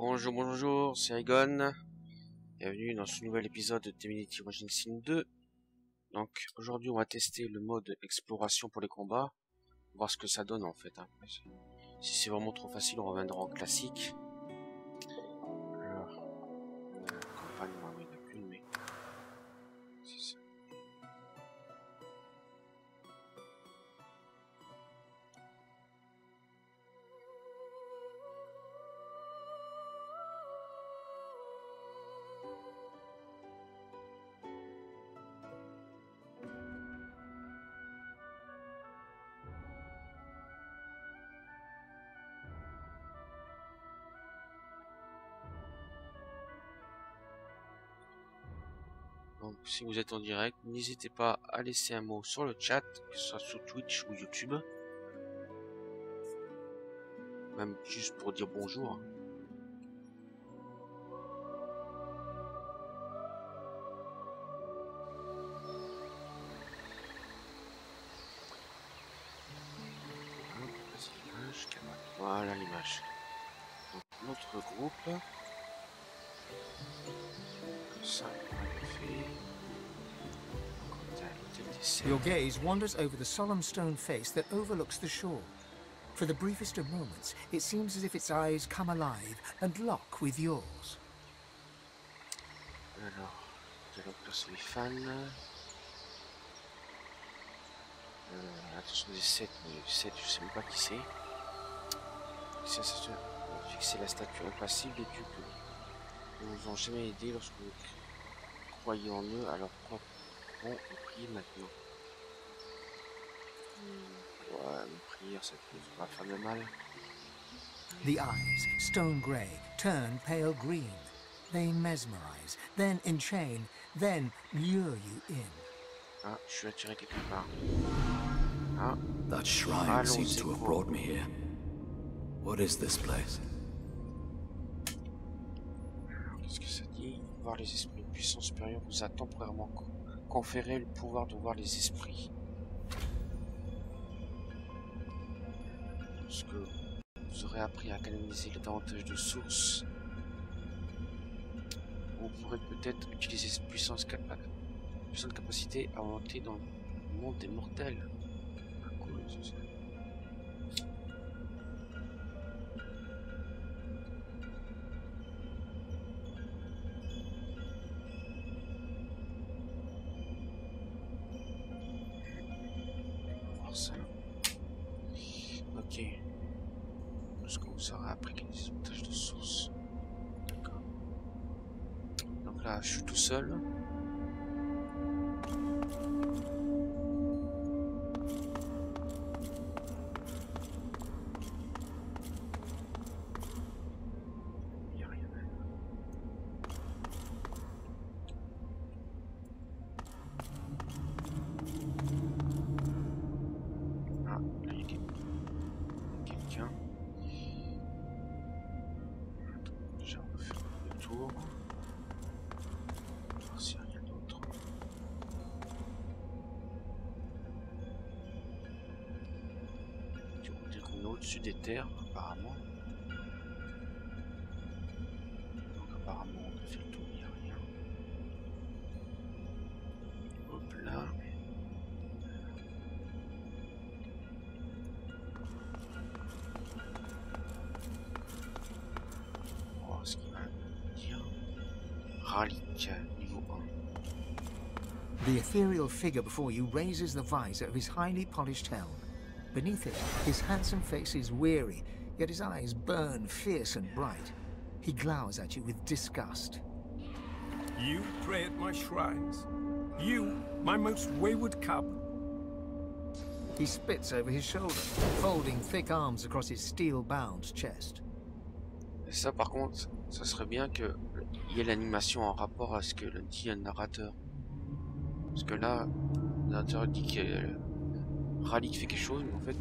Bonjour, bonjour, c'est Egon. Bienvenue dans ce nouvel épisode de Divinity Origin Sin 2. Donc aujourd'hui on va tester le mode exploration pour les combats. Voir ce que ça donne en fait. Hein. Si c'est vraiment trop facile, on reviendra en classique. Alors, campagne, il n'y en a qu'une, mais c'est ça. Donc, si vous êtes en direct, n'hésitez pas à laisser un mot sur le chat, que ce soit sur Twitch ou YouTube. Même juste pour dire bonjour. Voilà l'image. Donc notre groupe. Comme ça, on a fait. Your gaze wanders over the solemn stone face that overlooks the shore. For the briefest of moments, it seems as if its eyes come alive and lock with yours. Alors, dialogue sur les fans. Attention des 7, mais 7, je sais même pas qui c'est. Fixer la statue impassible des dieux qui ne nous ont jamais aidés lorsque vous croyez en eux, alors bon, vous priez maintenant. Ouais, me prier, ça ne va pas faire de mal. The eyes, stone grey, turn pale green. They mesmerize, then enchain, then lure you in. Ah, je suis attiré quelque part. Ah. That shrine seems to have brought me here. What is this place? Qu'est-ce que ça dit? Voir les esprits de puissance supérieure vous a temporairement conféré le pouvoir de voir les esprits. Lorsque vous aurez appris à canaliser davantage de sources, vous pourrez peut-être utiliser cette puissante capacité à monter dans le monde des mortels. Ah, cool, c'est ça. Ok. Lorsque vous aurez appris qu'il y a des montages de sources. D'accord. Donc là, je suis tout seul. Il n'y a rien. Ah, là, il y a quelqu'un. Déjà, on va faire le tour. Voir s'il n'y a rien d'autre. Tu veux dire qu'on est au-dessus des terres, apparemment. Donc, apparemment, on a fait le tour, il n'y a rien. Hop là. Ce qu'il va dire. Relique, niveau 1. The ethereal figure before you raises the visor of his highly polished helm. Beneath it, his handsome face is weary, yet his eyes burn fierce and bright. He glowers at you with disgust. You pray at my shrines. You, my most wayward cub. He spits over his shoulder, folding thick arms across his steel-bound chest. Et ça, par contre, ça serait bien qu'il y ait l'animation en rapport à ce que dit un narrateur. Parce que là, le narrateur dit que Ralik fait quelque chose, mais en fait,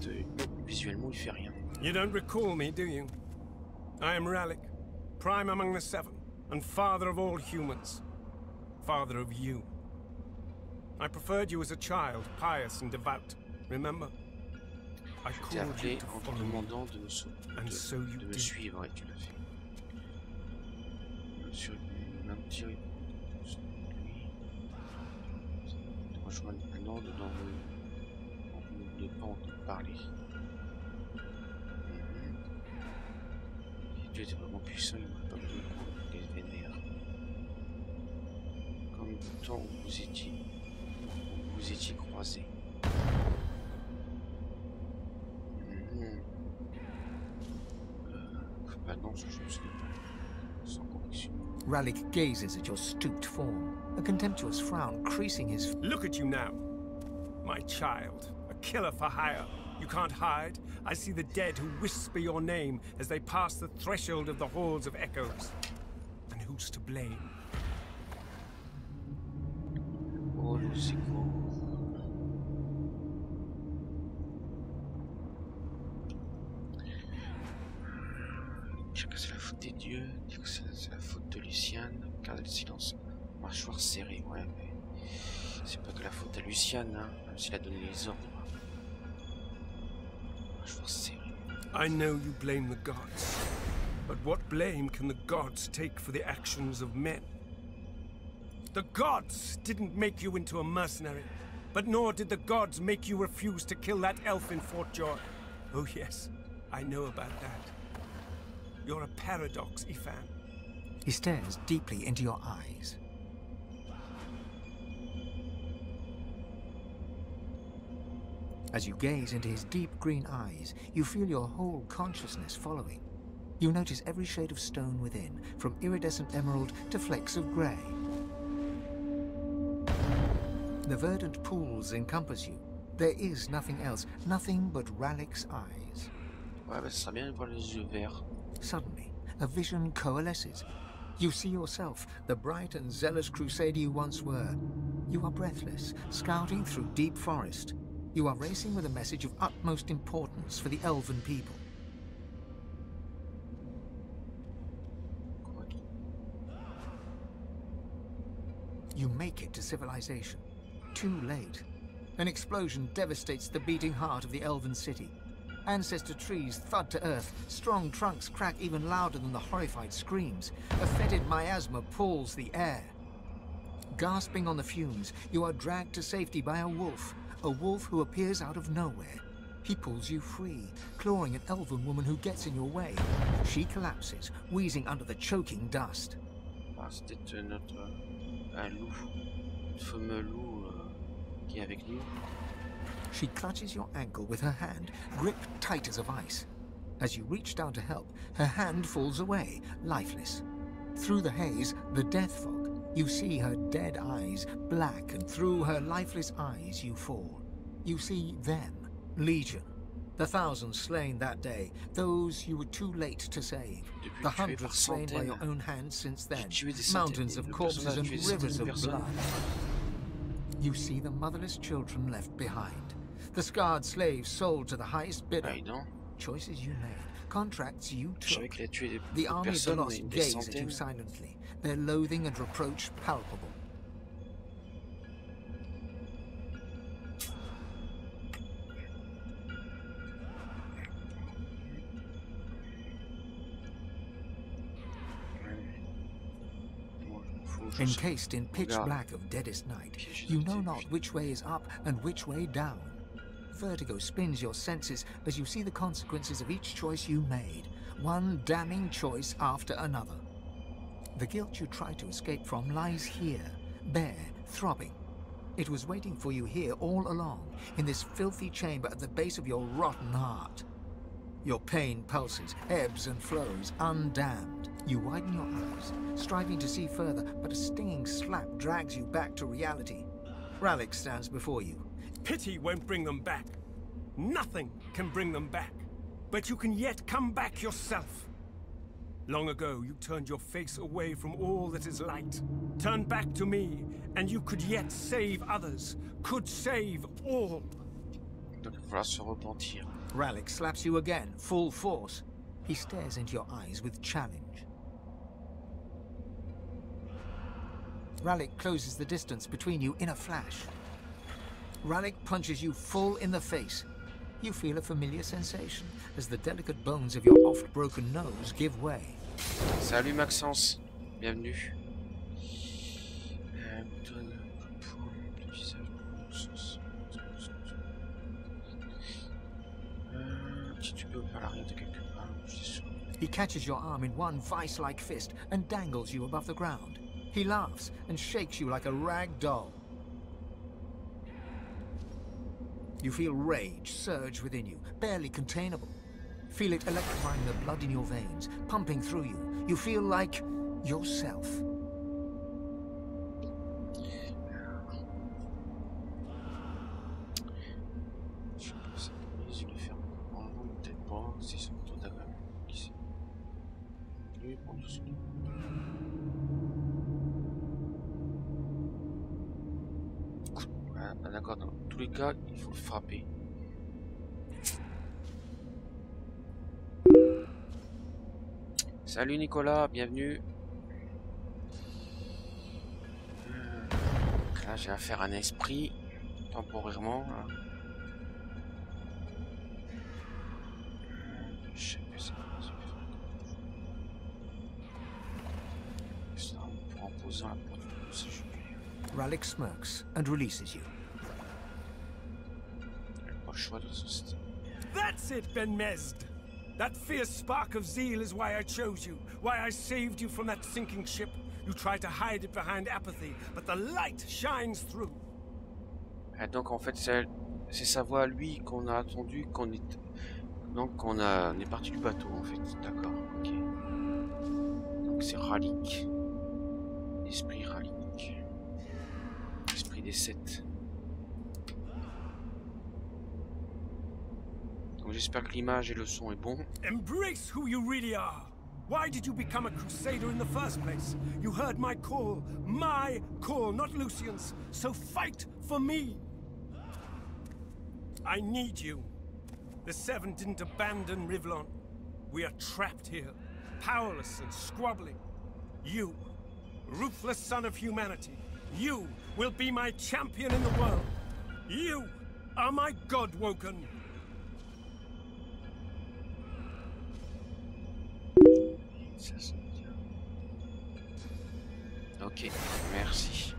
visuellement, il fait rien. You don't recall me, do you? I am Ralik, prime among the seven, and father of all humans. Father of you. I preferred you as a child, pious and devout. Remember? I Je t'ai appelé en te demandant de me suivre et tu l'as fait. sur un petit lui. Rejoindre un ordre dont vous ne voulez pas entendre parler. Dieu était vraiment puissant, il n'a pas besoin de les vénère. Comme le temps où vous étiez croisés. Bah non, je ne sais pas. Sans correction. Rallick gazes at your stooped form, a contemptuous frown creasing his... Look at you now. My child, a killer for hire. You can't hide. I see the dead who whisper your name as they pass the threshold of the halls of echoes. And who's to blame? Oh, le secours. Dire que c'est la faute des dieux, dire que c'est la faute de Luciane, garder le silence, mâchoire serrée, ouais, mais c'est pas que la faute à Luciane, hein, même s'il a donné les ordres. Mâchoire serrée. I know you blame the gods, but what blame can the gods take for the actions of men? The gods didn't make you into a mercenary, but nor did the gods make you refuse to kill that elf in Fort Joy. Oh yes, I know about that. You're a paradox, Ifan. He stares deeply into your eyes. As you gaze into his deep green eyes, you feel your whole consciousness following. You notice every shade of stone within, from iridescent emerald to flecks of grey. The verdant pools encompass you. There is nothing else, nothing but Rallick's eyes. Ouais, bah, ça serait bien de voir les yeux verts. Suddenly, a vision coalesces. You see yourself, the bright and zealous crusader you once were. You are breathless, scouting through deep forest. You are racing with a message of utmost importance for the elven people. You make it to civilization. Too late. An explosion devastates the beating heart of the elven city. Ancestor trees thud to earth, strong trunks crack even louder than the horrified screams. A fetid miasma pulls the air. Gasping on the fumes, you are dragged to safety by a wolf who appears out of nowhere. He pulls you free, clawing an elven woman who gets in your way. She collapses, wheezing under the choking dust. Ah, c'était un loup, le fameux loup qui est avec nous. She clutches your ankle with her hand, grip tight as of ice. As you reach down to help, her hand falls away, lifeless. Through the haze, the death fog, you see her dead eyes, black, and through her lifeless eyes you fall. You see them, Legion. The thousands slain that day, those you were too late to save. The hundreds slain by your own hands since then, mountains of corpses and rivers of blood. You see the motherless children left behind. The scarred slaves sold to the highest bidder. Choices you made, contracts you took. The army of the lost gaze at you silently, their loathing and reproach palpable. Encased in pitch black of deadest night, you know not which way is up and which way down. Vertigo spins your senses as you see the consequences of each choice you made, one damning choice after another. The guilt you tried to escape from lies here, bare, throbbing. It was waiting for you here all along, in this filthy chamber at the base of your rotten heart. Your pain pulses, ebbs and flows, undammed. You widen your eyes, striving to see further, but a stinging slap drags you back to reality. Rallick stands before you. Pity won't bring them back. Nothing can bring them back. But you can yet come back yourself. Long ago, you turned your face away from all that is light. Turn back to me, and you could yet save others. Could save all. Donc il va falloir se repentir. Rallick slaps you again, full force. He stares into your eyes with challenge. Rallick closes the distance between you in a flash. Rallick punches you full in the face. You feel a familiar sensation as the delicate bones of your oft-broken nose give way. Salut Maxence. bienvenue. Si tu peux faire l'arrière de quelque part, je suis sûr. He catches your arm in one vice-like fist and dangles you above the ground. He laughs and shakes you like a rag doll. You feel rage surge within you, barely containable. Feel it electrifying the blood in your veins, pumping through you. You feel like yourself. D'accord, dans tous les cas, il faut le frapper. Salut Nicolas, bienvenue. Là, j'ai affaire à un esprit, temporairement. Là. Je sais que c'est pas ça, en posant la porte, si je peux. Rallick smirks and releases you. That's it, Ben Mesd. That fierce spark of zeal is why I chose you, why I saved you from that sinking ship. You tried to hide it behind apathy, but the light shines through. Et donc en fait c'est sa voix à lui qu'on a attendu, qu'on est donc on est parti du bateau en fait. D'accord, ok. Donc c'est Rallick, l'esprit Rallick, l'esprit des 7. J'espère que l'image et le son est bon. Embrace who you really are. Why did you become a crusader in the first place? You heard my call, not Lucian's. So fight for me. I need you. The Seven didn't abandon Rivlon. We are trapped here, powerless and squabbling. You, ruthless son of humanity, you will be my champion in the world. You are my God-woken. Ok, merci.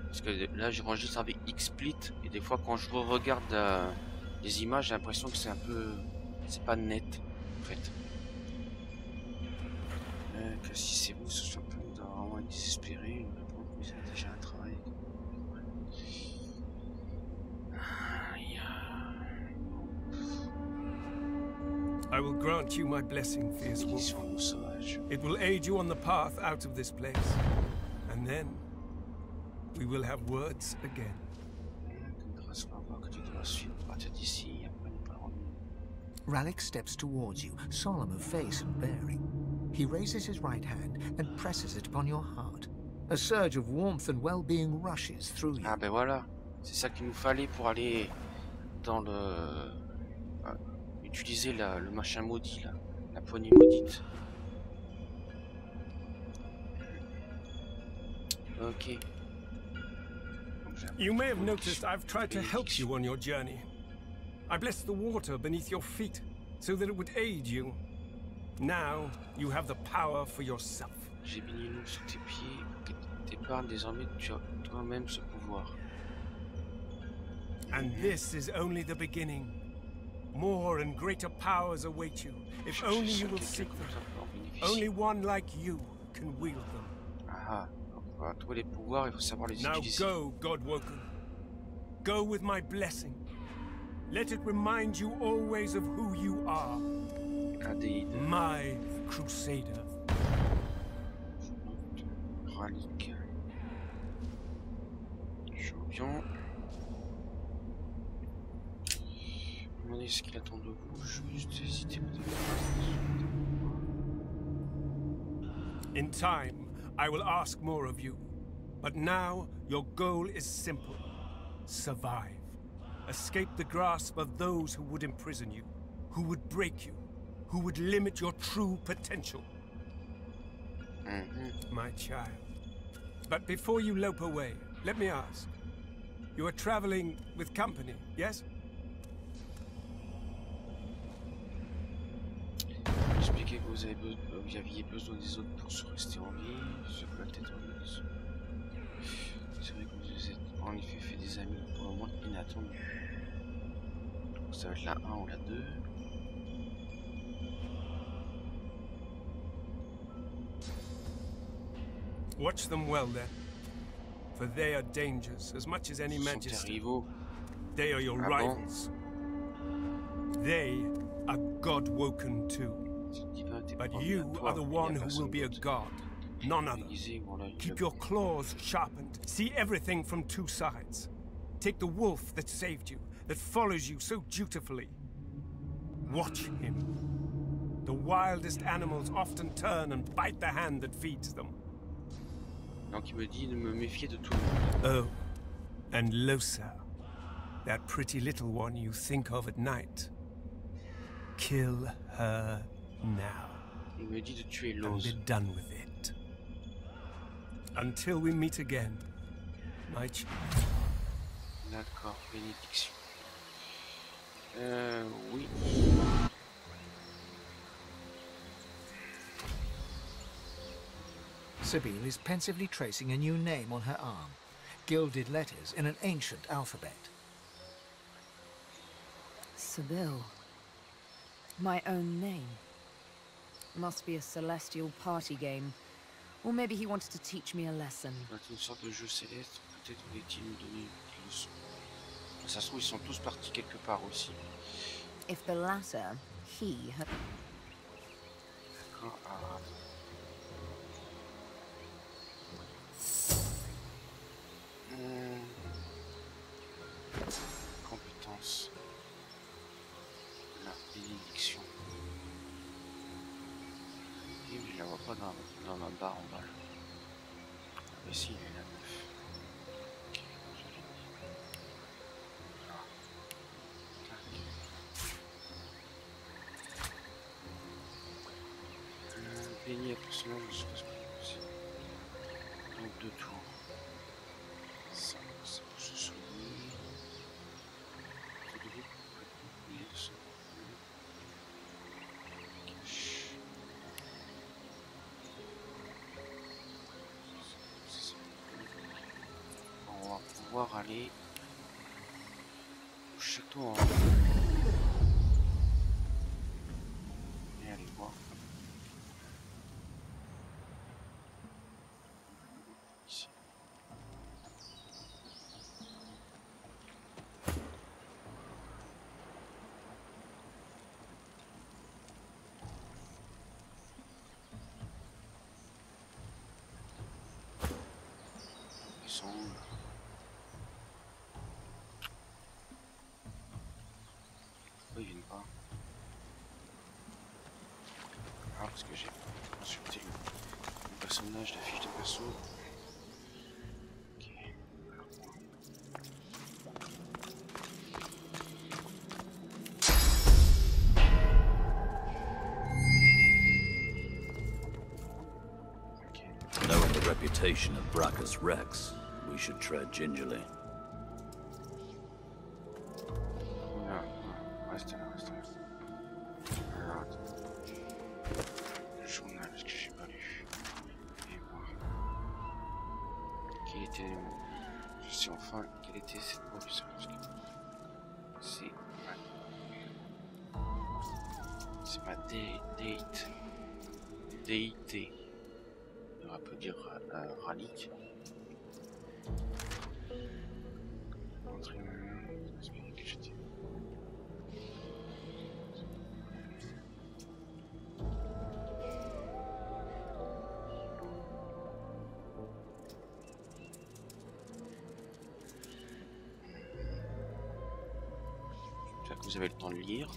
Parce que là j'enregistre avec XSplit et des fois quand je regarde les images j'ai l'impression que c'est un peu... c'est pas net en fait. Que si c'est vous, ce soit un peu vraiment désespéré, vous avez déjà un travail. I will grant you my blessing, fierce wolf. It will aid you on the path out of this place. And then, we will have words again. Rallick steps towards you, solemn of face and bearing. He raises his right hand and presses it upon your heart. A surge of warmth and well-being rushes through you. Ah ben voilà, c'est ça qu'il nous fallait pour aller dans le... utiliser le machin maudit là, la poignée maudite. Ok. You may have noticed I've tried to help you on your journey. I blessed the water beneath your feet so that it would aid you. Now you have the power for yourself. J'ai béni l'eau sous tes pieds, que t'épargnes désormais tu as toi-même ce pouvoir. And this is only the beginning. More and greater powers await you, if only you will seek them. Only one like you can wield them. Ah, pour trouver les pouvoirs, il faut savoir les utiliser. Now go, God-woken. Go with my blessing. Let it remind you always of who you are. My crusader. Rallick. Champion. Demandez ce qu'il attend de vous. Je vais juste hésiter. In time, I will ask more of you. But now, your goal is simple. Survive. Escape the grasp of those who would imprison you, who would break you, who would limit your true potential. My child. But before you lope away, let me ask. You are traveling with company, yes? que vous aviez besoin des autres pour se rester en vie. C'est peut être c'est vrai que vous êtes en effet fait des amis pour le moment inattendus. Donc ça va être la 1 ou la 2. Watch them well then, for they are dangers as much as any majesty. They are your rivals. They are God-woken too. But you are the one who will be a god, none other. Keep your claws sharpened. See everything from two sides. Take the wolf that saved you, that follows you so dutifully. Watch him. The wildest animals often turn and bite the hand that feeds them. Donc il me dit de me méfier de tout le monde. Oh, and Losa, that pretty little one you think of at night. Kill her now. Il me dit de tuer and Lose. be done with it. Until we meet again, my child. D'accord, bénédiction. Oui. Sabine is pensively tracing a new name on her arm, gilded letters in an ancient alphabet. Sibyl. My own name. Must be a celestial party game. Or maybe he wanted to teach me a lesson. C'est une sorte de jeu céleste, peut-être voulait-il nous donner une leçon. Ça se trouve, ils sont tous partis quelque part aussi. If the latter, he had... D'accord, ah. Compétence. La bénédiction. Et je la vois pas dans ma barre en bas. Mais si, il est là. Ok, je l'ai mis. Voilà. Tac. Béni à personnage de ce possible. Donc 2 tours. Ça, c'est pour se soigner. On va pouvoir aller au château en haut. Et aller voir. Ici. Descendre. Pourquoi ils viennent pas? Ah, parce que j'ai consulté le personnage, la fiche de perso. Ok. Knowing the reputation of Bracchus Rex, we should tread gingerly. Là, reste là, reste là. Alors, attends. Le journal, est-ce que j'ai pas lu? Et voir. Quel était... Je sais enfin quelle était cette profession. C'est ma déité. On peut dire ralique. J'espère que vous avez le temps de lire.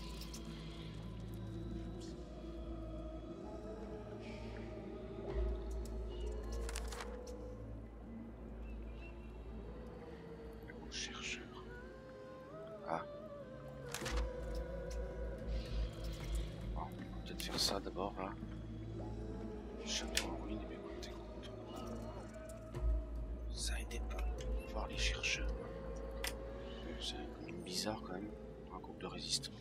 Ça d'abord là. Château en ruine, mais écoutez, ça aidait pas de voir les chercheurs. C'est quand même bizarre quand même, un groupe de résistants.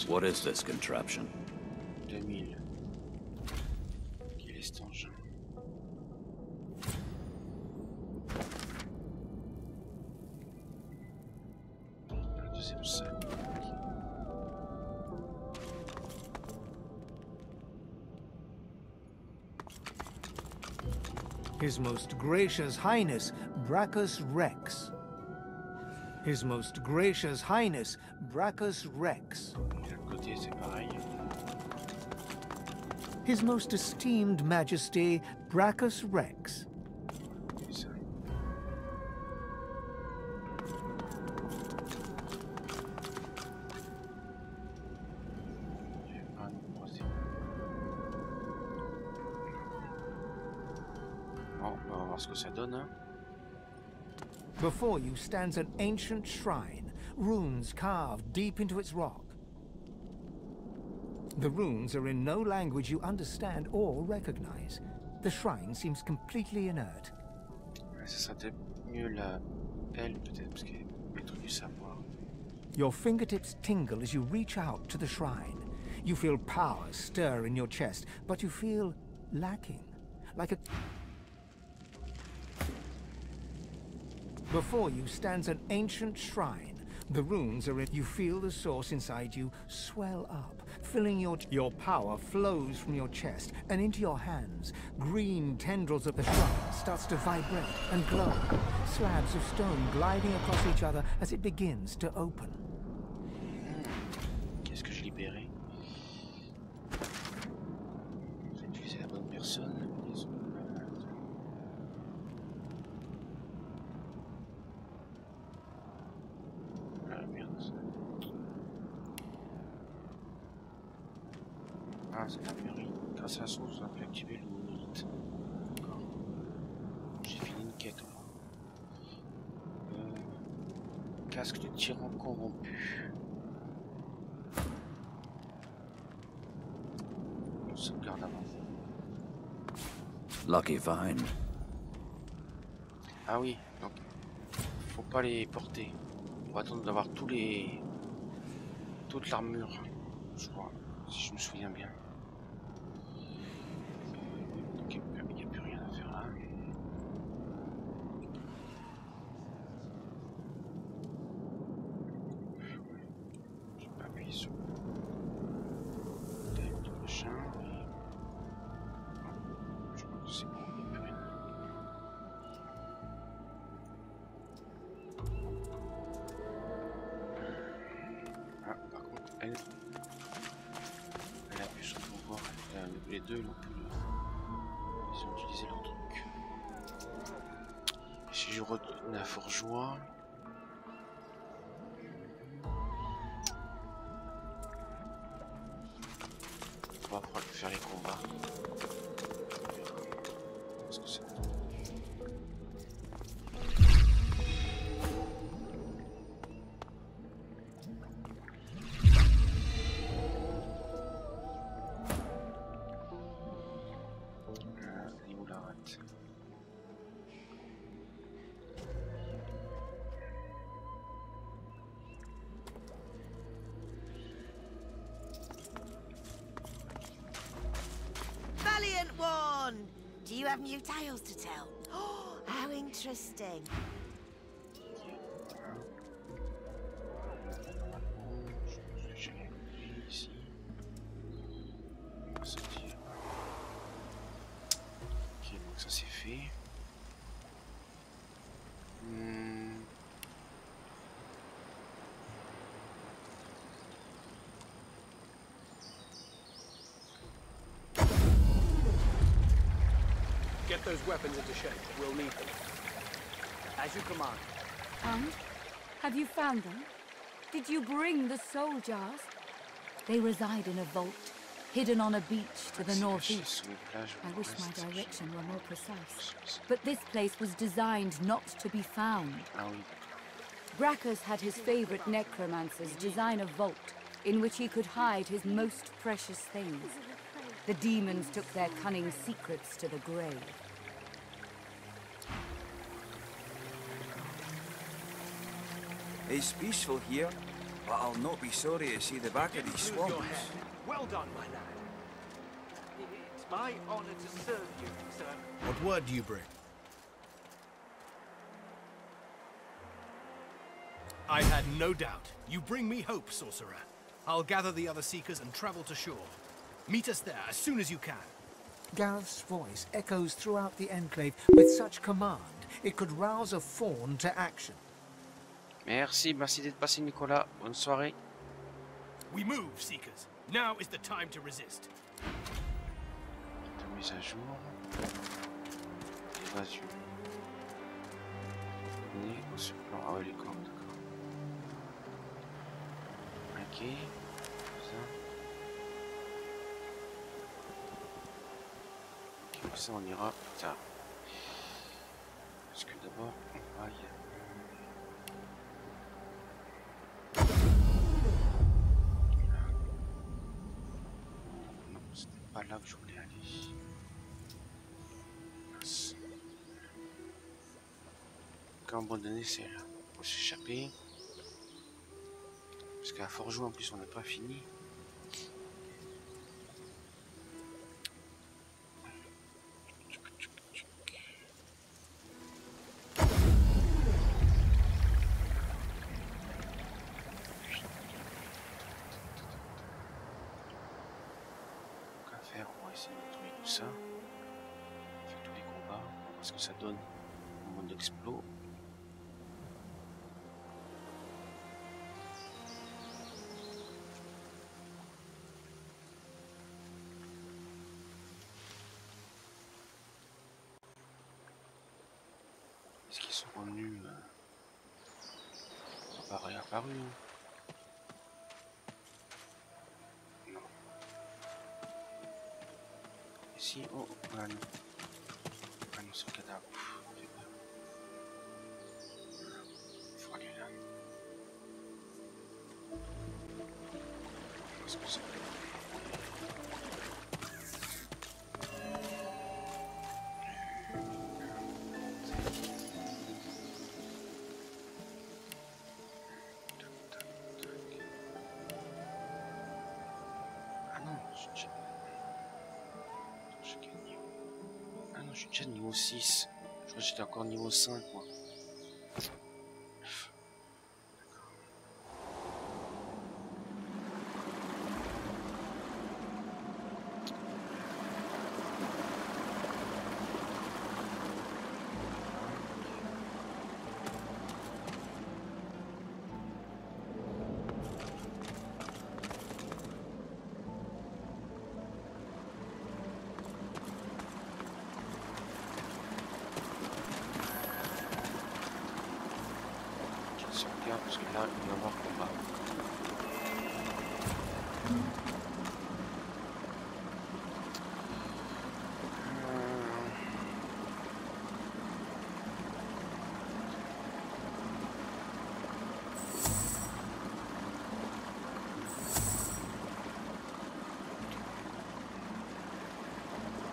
What is this contraption? 2000. Quel est cet engin? Le deuxième sac. His Most Gracious Highness, Brachus Rex. His Most Gracious Highness, Brachus Rex. De l'autre côté, c'est pareil. His Most Esteemed Majesty, Brachus Rex. C'est ça. Je vais pas nous croiser. Bon, on va voir ce que ça donne. Hein. Before you stands an ancient shrine, runes carved deep into its rock. The runes are in no language you understand or recognize. The shrine seems completely inert. Ouais, ça serait peut-être mieux la L, peut-être, parce qu'elle maître du savoir. Your fingertips tingle as you reach out to the shrine. You feel power stir in your chest, but you feel lacking, like a... Before you stands an ancient shrine. The runes are in... You feel the source inside you swell up, filling your power flows from your chest and into your hands. Green tendrils of the shrine starts to vibrate and glow. Slabs of stone gliding across each other as it begins to open. Qu'est-ce que je libérais? J'ai utilisé la bonne personne. Ah, c'est la mairie. Grâce à la source, on a pu activer le monolithe. D'accord. J'ai fini une quête. Casque de tyran corrompu. On sauvegarde avant. Lucky Vine. Ah oui, donc faut pas les porter. On va attendre d'avoir toute l'armure, je crois, si je me souviens bien. Donc il n'y a plus rien à faire là. Je vais pas appuyer sur le machin. Je crois que c'est bon, il n'y a plus rien. Ah, par contre, elle a pu son pouvoir. Les deux, ils ont pu ils ont utilisé leur truc. Et si je retourne à Forgeois. On va pouvoir faire les combats. Parce que c'est... Valiant one! Do you have new tales to tell? Oh, how interesting. Ok, donc ça c'est fait. Get those weapons into shape. We'll need them. As you command. And? Have you found them? Did you bring the soul jars? They reside in a vault, hidden on a beach to the northeast. I wish my direction were more precise. But this place was designed not to be found. Brachus had his favorite necromancers design a vault in which he could hide his most precious things. The demons took their cunning secrets to the grave. It's peaceful here, but I'll not be sorry to see the back of these swamps. Well done, my lad. It's my honor to serve you, sir. What word do you bring? I had no doubt. You bring me hope, Sorcerer. I'll gather the other seekers and travel to shore. Meet us there as soon as you can. Gareth's voice echoes throughout the Enclave with such command, it could rouse a fawn to action. Merci d'être passé, Nicolas. Bonne soirée. We move, seekers. Now is the time to resist. Mise à jour. Évasion. Au supplant. Ah ouais, les corps, d'accord. Ok. Ça. Ok, ça on ira plus tard. Parce que d'abord, on va y aller. Pas là que je voulais aller. Mince. Quand abandonner, c'est là. Faut s'échapper. Parce qu'à fort jouer en plus on n'a pas fini. Essayer de nettoyer tout ça, faire tous les combats, parce que ça donne au monde d'explos. Est-ce qu'ils sont revenus apparus ici, oh, ah non. Ah non, c'est le cadavre. Fait peur. Faut aller là. Qu'est-ce que c'est? Ah non, je suis déjà niveau 6. Je crois que j'étais encore niveau 5 moi. Parce que là, il va y avoir combat.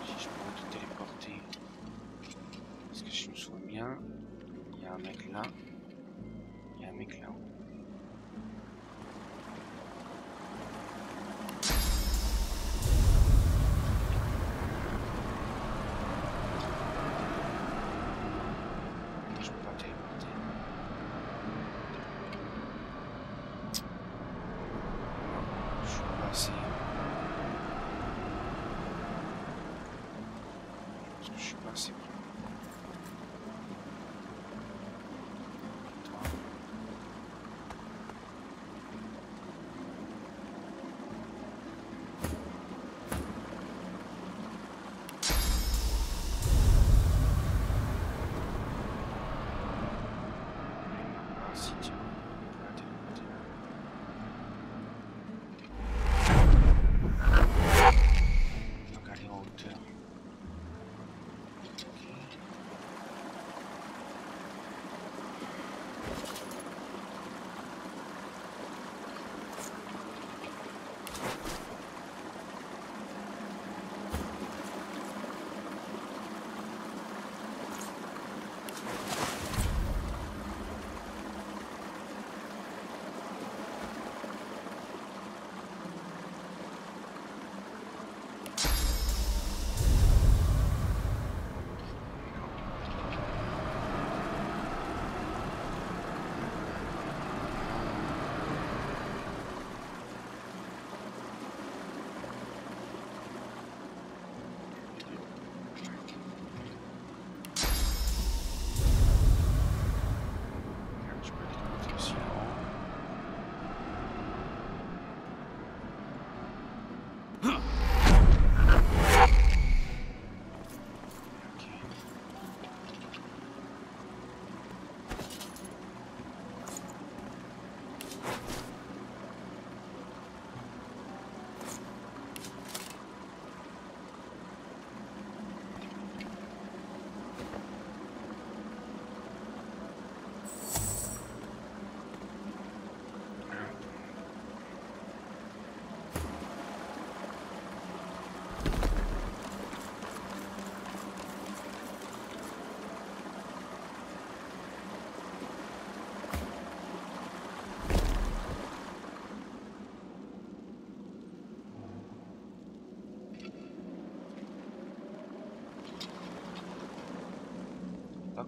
Si je peux te téléporter, parce que je me souviens bien, il y a un mec là. Il y a un mec là-haut. Je peux pas téléporter. Je suis pas assez. Parce que je suis pas assez bon.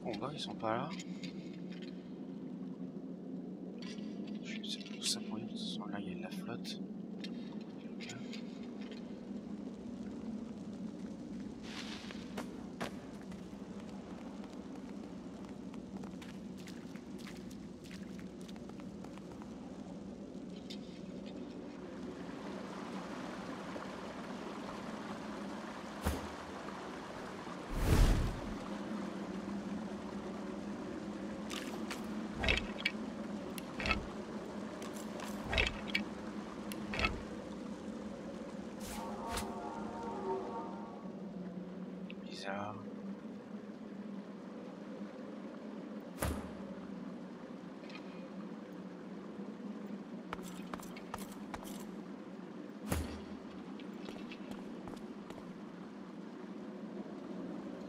Combat, ils sont pas là. C'est pour ça pour rien. De toute façon, là il y a de la flotte.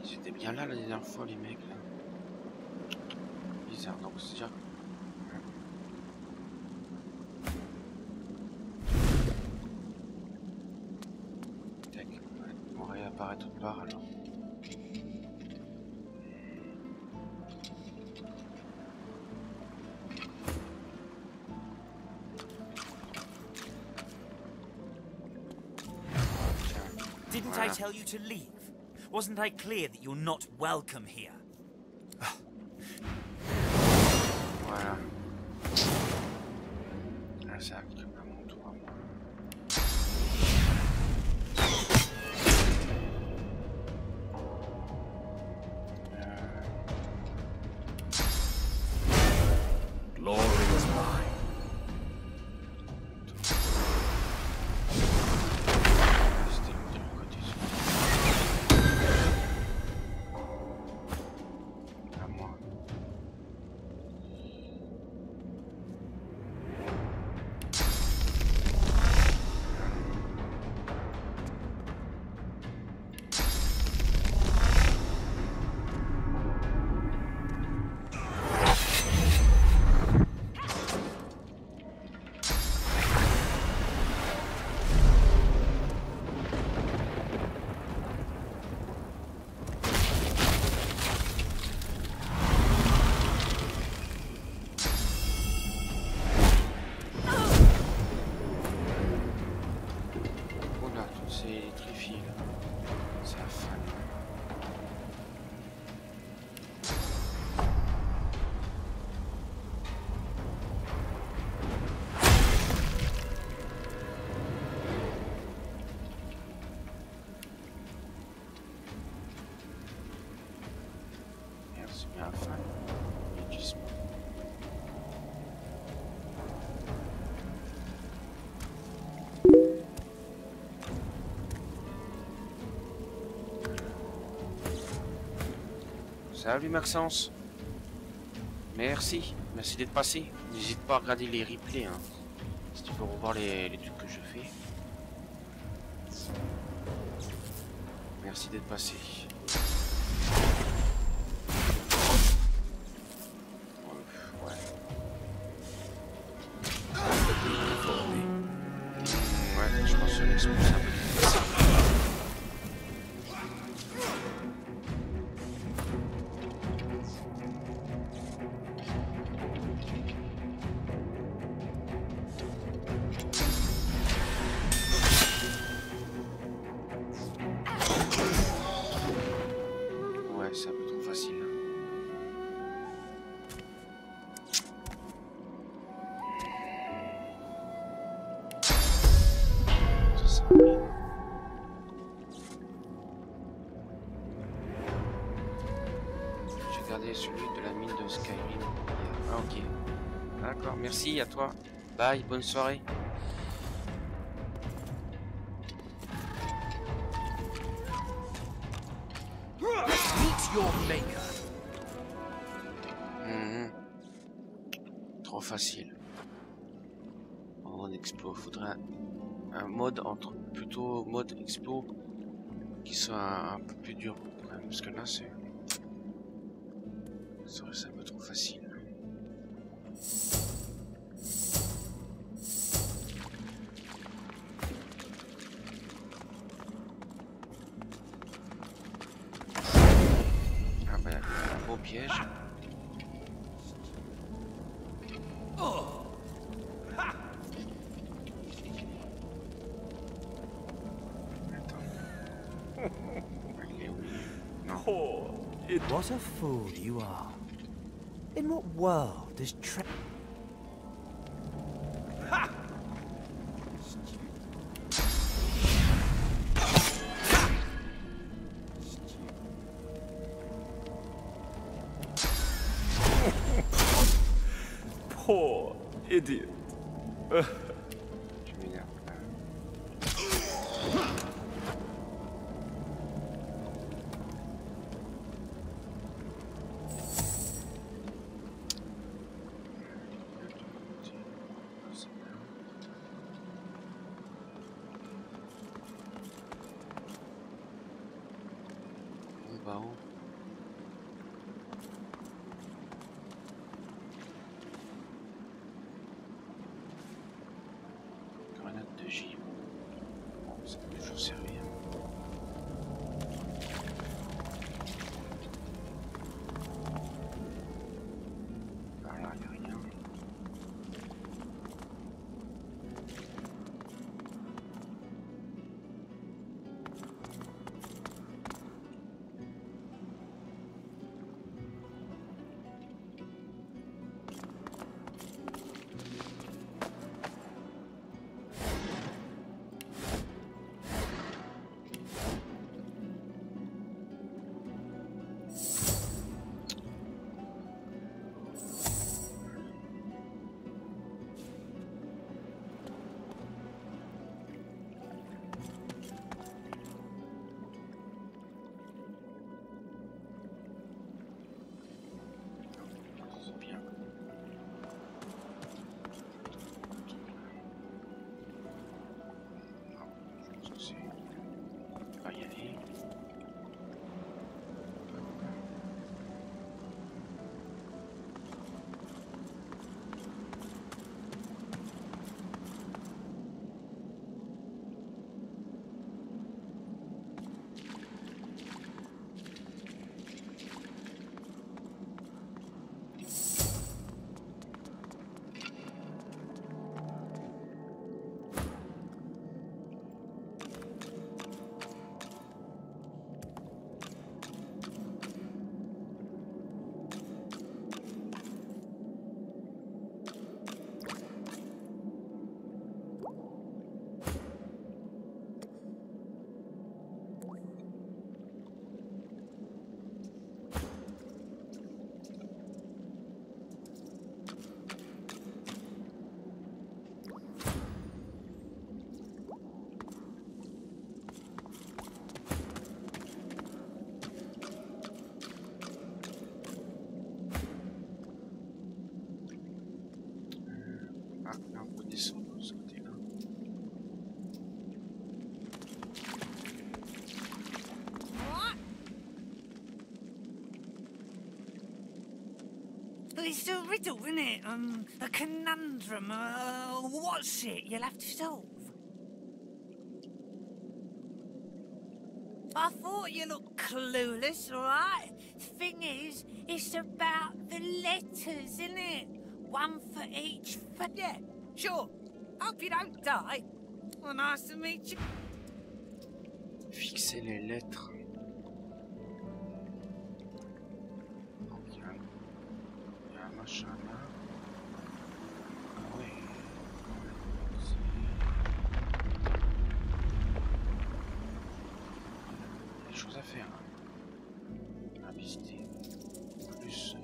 Ils étaient bien là la dernière fois les mecs là. Bizarre, donc c'est déjà... Tac, ouais, on va réapparaître autre part alors. Didn't I tell you to leave? Wasn't I clear that you're not welcome here? Voilà. Là, ça arrive à mon tour à moi. Glory is mine. Salut Maxence. Merci d'être passé. N'hésite pas à regarder les replays hein, si tu veux revoir les trucs que je fais. Merci d'être passé. Ouais. Ouais, je pense que c'est responsable. Celui de la mine de Skyrim. Ah ok. D'accord, merci à toi. bye, bonne soirée. Meet your maker. Trop facile. En expo, faudrait un mode entre plutôt mode expo qui soit un peu plus dur quand même, parce que là c'est un peu trop facile. Ah bah un beau piège. What a fool you are. In what world does Poor idiot. Tu m'énerves. Grenade de givre. Bon, ça peut toujours servir. Par là, il n'y a rien. It's a riddle, isn't it? A conundrum. What's it you'll have to solve? I thought you looked clueless, all right? Thing is, it's about the letters, isn't it? One for each. Yeah, sure. Hope you don't die. Well, nice to meet you. Fixer les lettres. Machin là. Ah ouais. Il y a des choses à faire. À visiter. Plus là.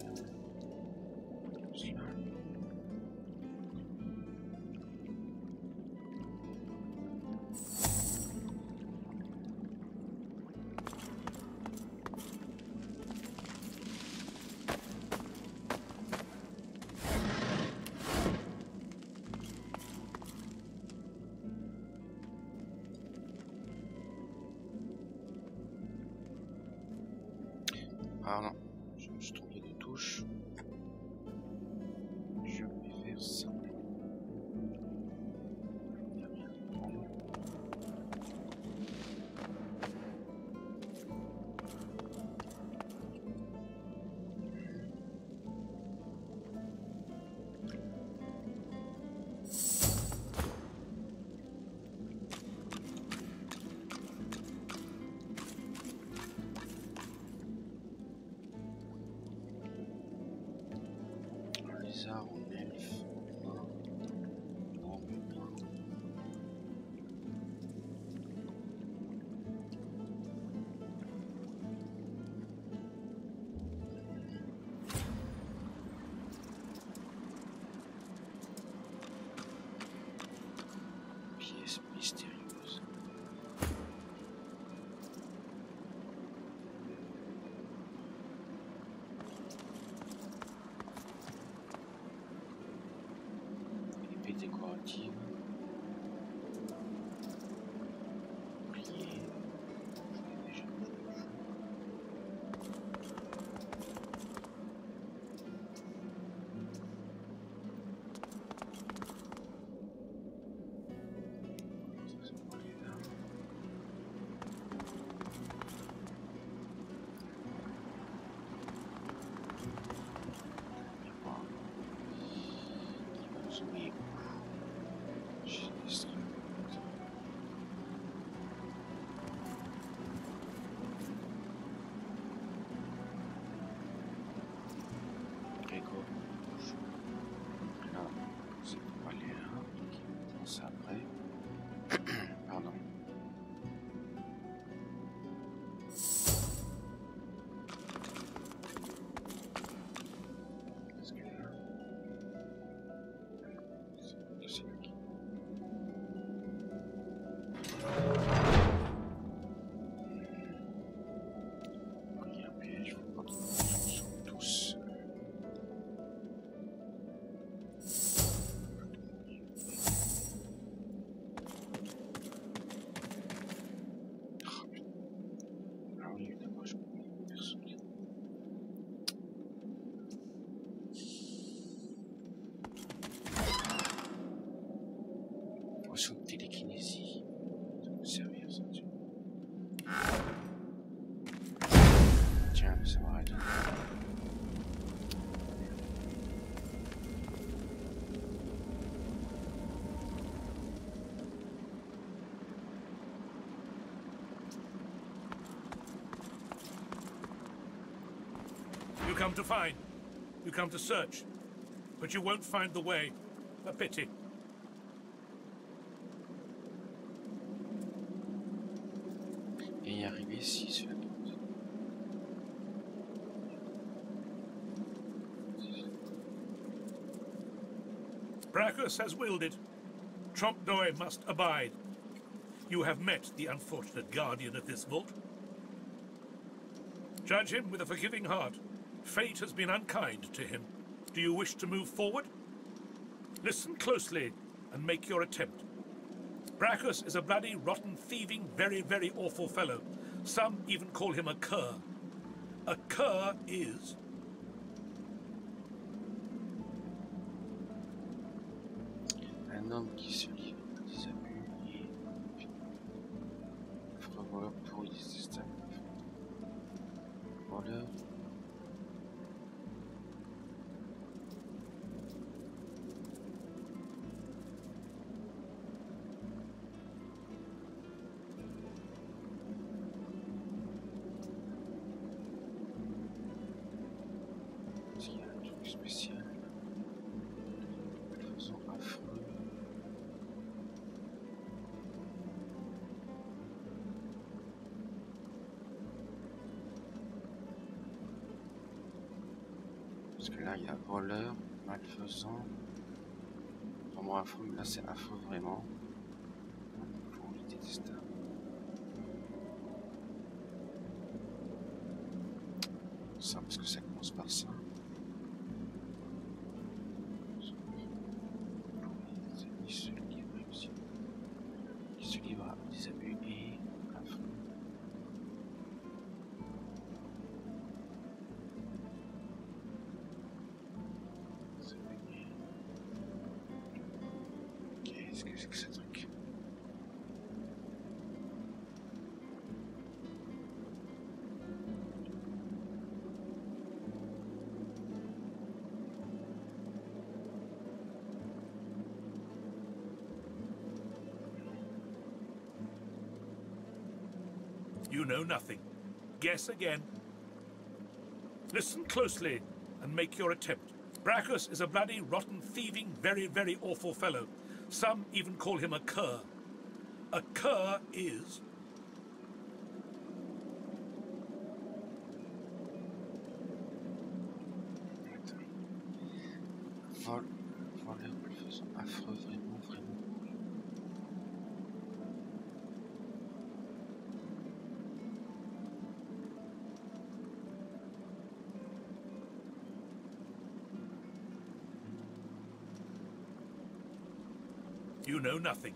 Pardon, je me suis trompé de touche. Je vais faire ça. En elfe, non, pièce mystérieuse. Décorative. Plié. Je l'ai déjà vu. Ça, c'est pour aller là. Il va nous envoyer. Là, c'est pour aller là, donc il va ça après. Pardon. Parce que là, c'est là qui. Il y a un piège, faut pas trop tous. Potion de télékinésie. Ça peut servir ça, tu vois. Tiens, ça m'arrête. You come to find. You come to search. But you won't find the way. A pity. Et y arriver ici, sur la porte. Brachus has willed it. Trompe-l'oeil must abide. You have met the unfortunate guardian of this vault. Judge him with a forgiving heart. Fate has been unkind to him. Do you wish to move forward? Listen closely and make your attempt. Brachus is a bloody, rotten, thieving, very, very awful fellow. Some even call him a cur. A cur is... Un homme qui se livre à des abus et affreux voleur pour y détestable. Voleur. Il y a un truc spécial. Faisons affreux. Parce que là, il y a voleur, malfaisant, vraiment affreux, mais là, c'est affreux vraiment. Pour les détestables. Ça, parce que ça commence par ça. Qui se livre à des abus et affreux. Qu'est-ce que c'est que ce truc? You know nothing. Guess again. Listen closely and make your attempt. Brachus is a bloody, rotten, thieving, very, very awful fellow. Some even call him a cur. A cur is... Vol affreux, vraiment, vraiment. You know nothing.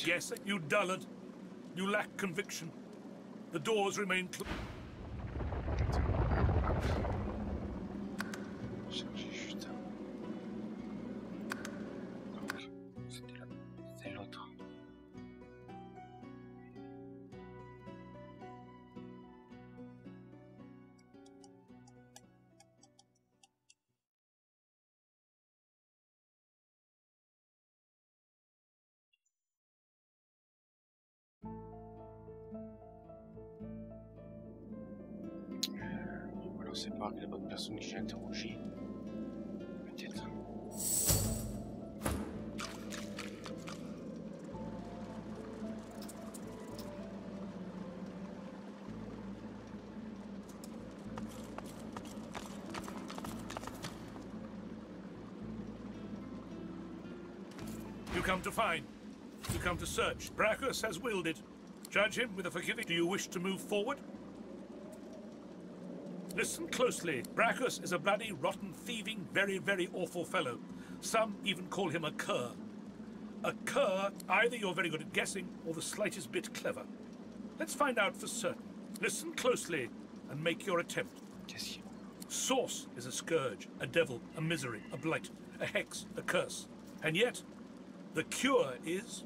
Yes, you dullard. You lack conviction. The doors remain closed. Chercher juste un... Donc, c'était l'autre. Ou alors c'est pas la bonne personne que j'ai interrogée. Peut-être. You come to find. You come to search. Brachus has willed it. Judge him with a forgiving. Do you wish to move forward? Listen closely. Brachus is a bloody, rotten, thieving, very, very awful fellow. Some even call him a cur. A cur, either you're very good at guessing or the slightest bit clever. Let's find out for certain. Listen closely and make your attempt. Source is a scourge, a devil, a misery, a blight, a hex, a curse. And yet, the cure is...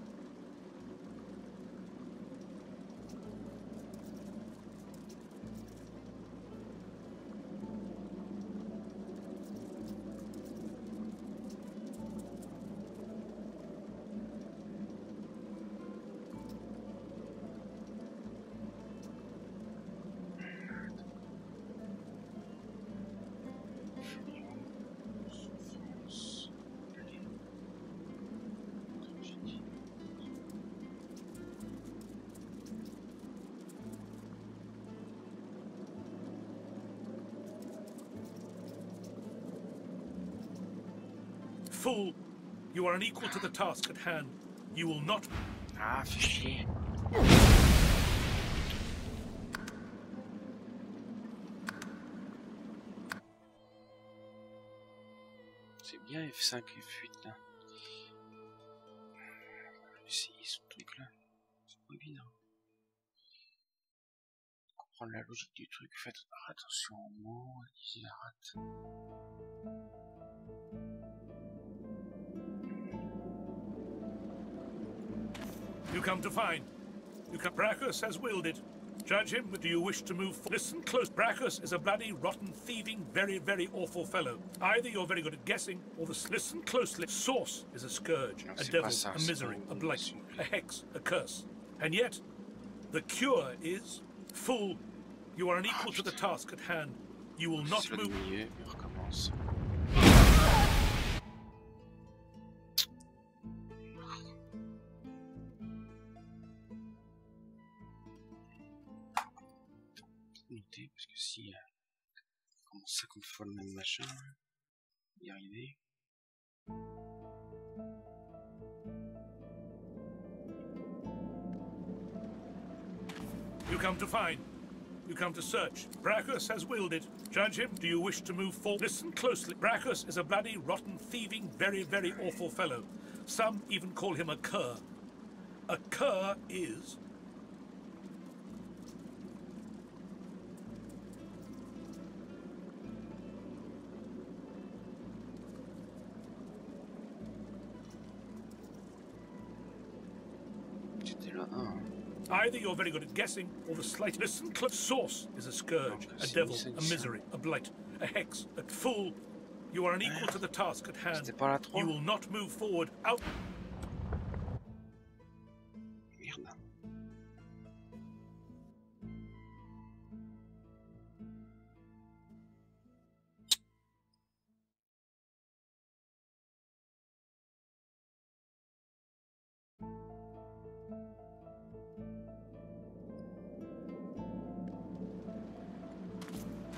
Fool, you are unequal to the task at hand. You will not... Ah, fais chier. C'est bien F5 et F8 là. Essayer ce truc là. C'est pas évident. Comprendre la logique du truc. Faites attention aux mots, lisez la rate. You come to find. You come. Brachus has willed it. Judge him. Do you wish to move forward? Listen close. Brachus is a bloody, rotten, thieving, very, very awful fellow. Either you're very good at guessing, or the... Listen closely. Source is a scourge, a devil, a misery, a blight, a hex, a curse. And yet, the cure is... Fool, you are unequal to the task at hand. You will not move... Parce que si on sait qu'on fait le même machin, y arriver. You come to find. You come to search. Brachus has willed it. Judge him. Do you wish to move forward? Listen closely. Brachus is a bloody, rotten, thieving, very, very awful fellow. Some even call him a cur. A cur is... le 1. Either you're very good at guessing, or the slight listen. Source is a scourge, a devil, a misery, a blight, a hex, a fool. You are unequal to the task at hand. You will not move forward out. Merde.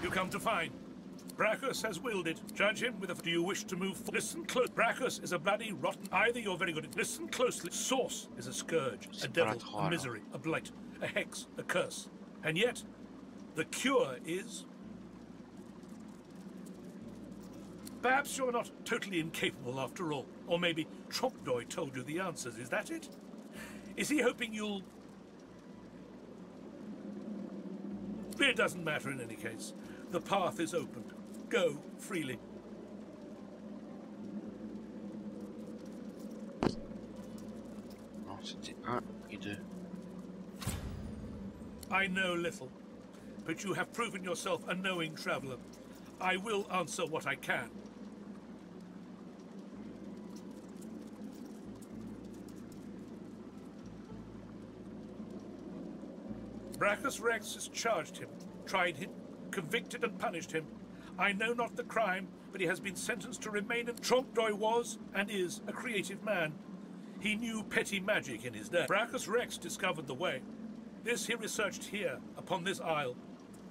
You come to find. Brachus has willed it. Judge him with a... Do you wish to move... Listen close. Brachus is a bloody rotten... Either you're very good at... Listen closely. Source is a scourge, a devil, a misery, a blight, a hex, a curse. And yet, the cure is... Perhaps you're not totally incapable after all. Or maybe Trompedoy told you the answers. Is that it? Is he hoping you'll... It doesn't matter in any case. The path is opened. Go freely. Non, c'était 1 et 2. I know little, but you have proven yourself a knowing traveler. I will answer what I can. Brachus Rex has charged him, tried him, convicted and punished him. I know not the crime, but he has been sentenced to remain in... Trompedoy was, and is, a creative man. He knew petty magic in his day. Brachus Rex discovered the way. This he researched here, upon this isle.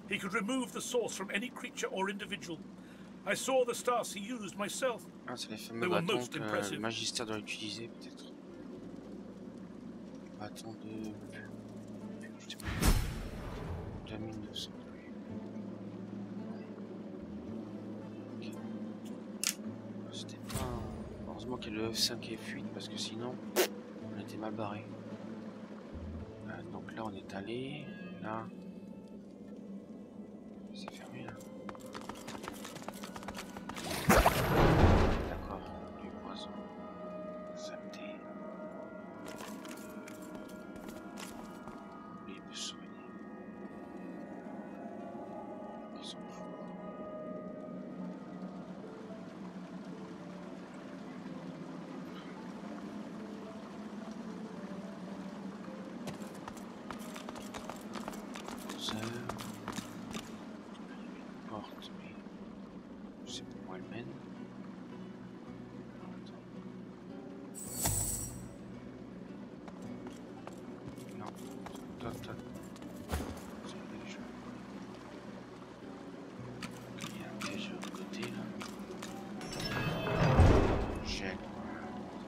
He could remove the source from any creature or individual. I saw the stars he used myself. Ah, c'est les fameux bâtons que le magistère doit utiliser, peut-être. Bâton de... Je sais pas. 2900. C'était pas... Heureusement qu'il y a le F5 et fuite, parce que sinon, on était mal barré. Donc là, on est allé. Là. C'est fermé, là. D'accord. Du poison. Saleté. Lui, il peut se soigner. Ils s'en foutent. Porte, mais je sais pas où elle mène. Non, toi. C'est le jeu. Il y a un piège de l'autre côté là. Gel.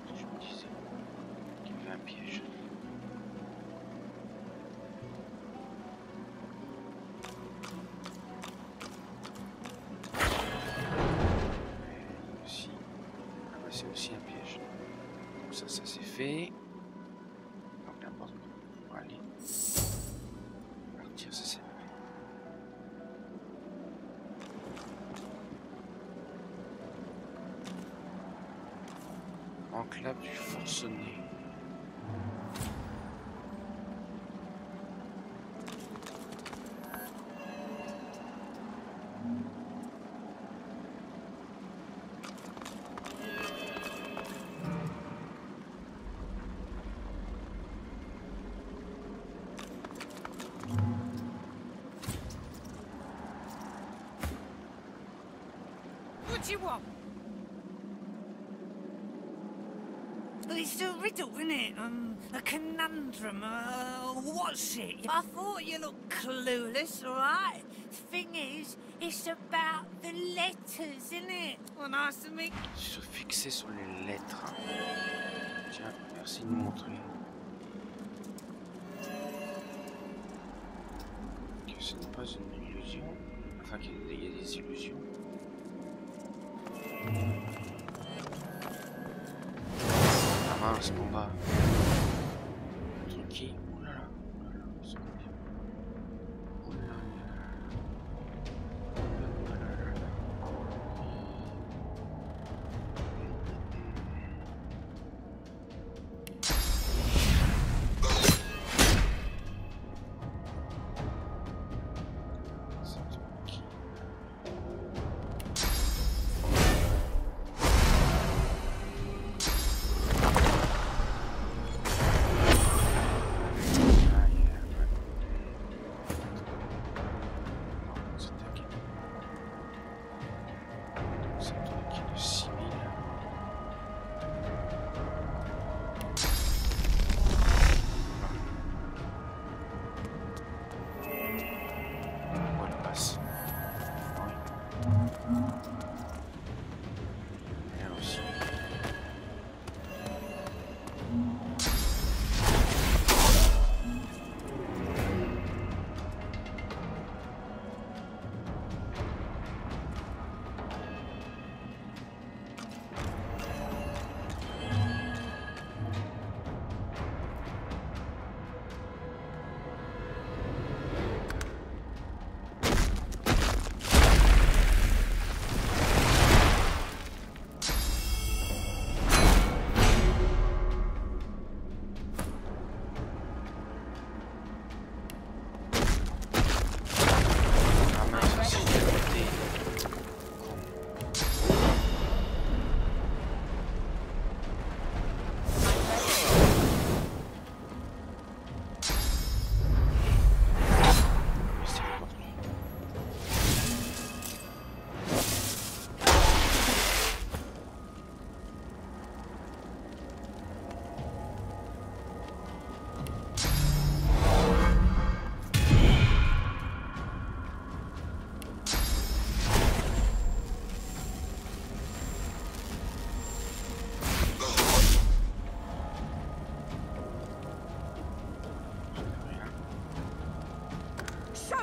Je me disais qu'il y avait un piège. C'est aussi un piège. Donc ça c'est fait. Donc la porte va aller partir, ça c'est fait. Enclave du forcené. What do you want? Well, it's a riddle, isn't it? A conundrum. What's it? I thought you looked clueless, all right? Thing is, it's about the letters, isn't it? Well, nice to meet. Se fixer sur les lettres. Tiens, merci de me montrer. Que ce n'est pas une illusion. Enfin, qu'il y a des illusions. Ah mince, combat. Un truc qui... Oh là là, c'est combien? Oh là là.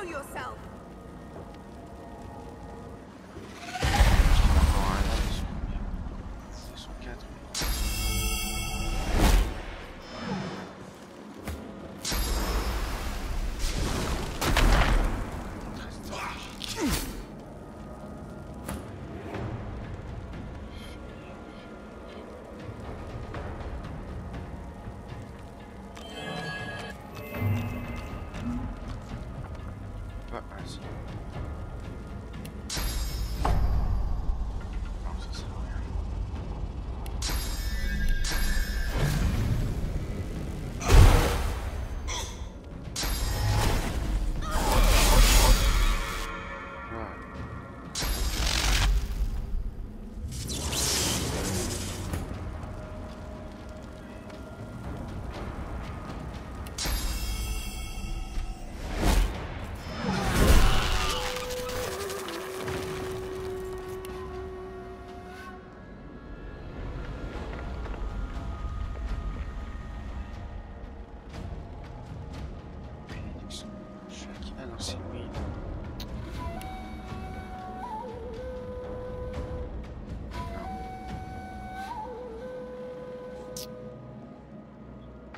Show yourself.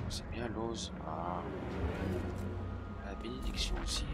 C'est bien l'ose. Ah. La bénédiction aussi.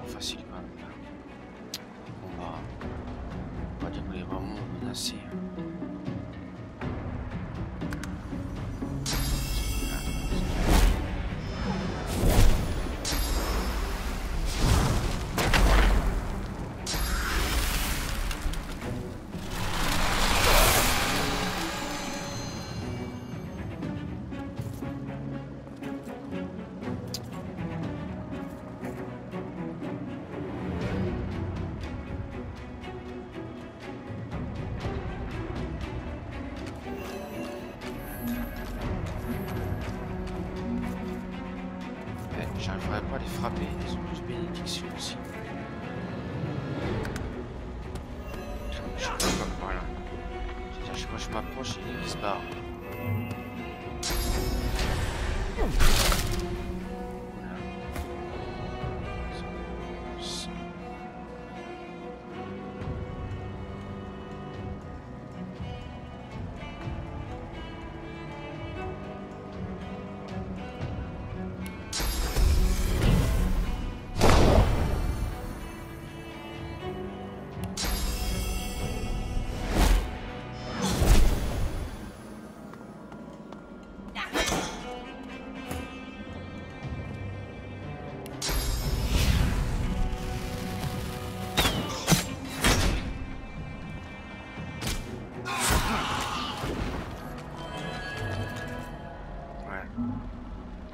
Facile quand même. Les combats, on va dire que les vraiment menacés. J'arriverai pas à les frapper, ils ont plus bénédiction aussi. Je sais pas, voilà. C'est-à-dire quand je m'approche, il se barre.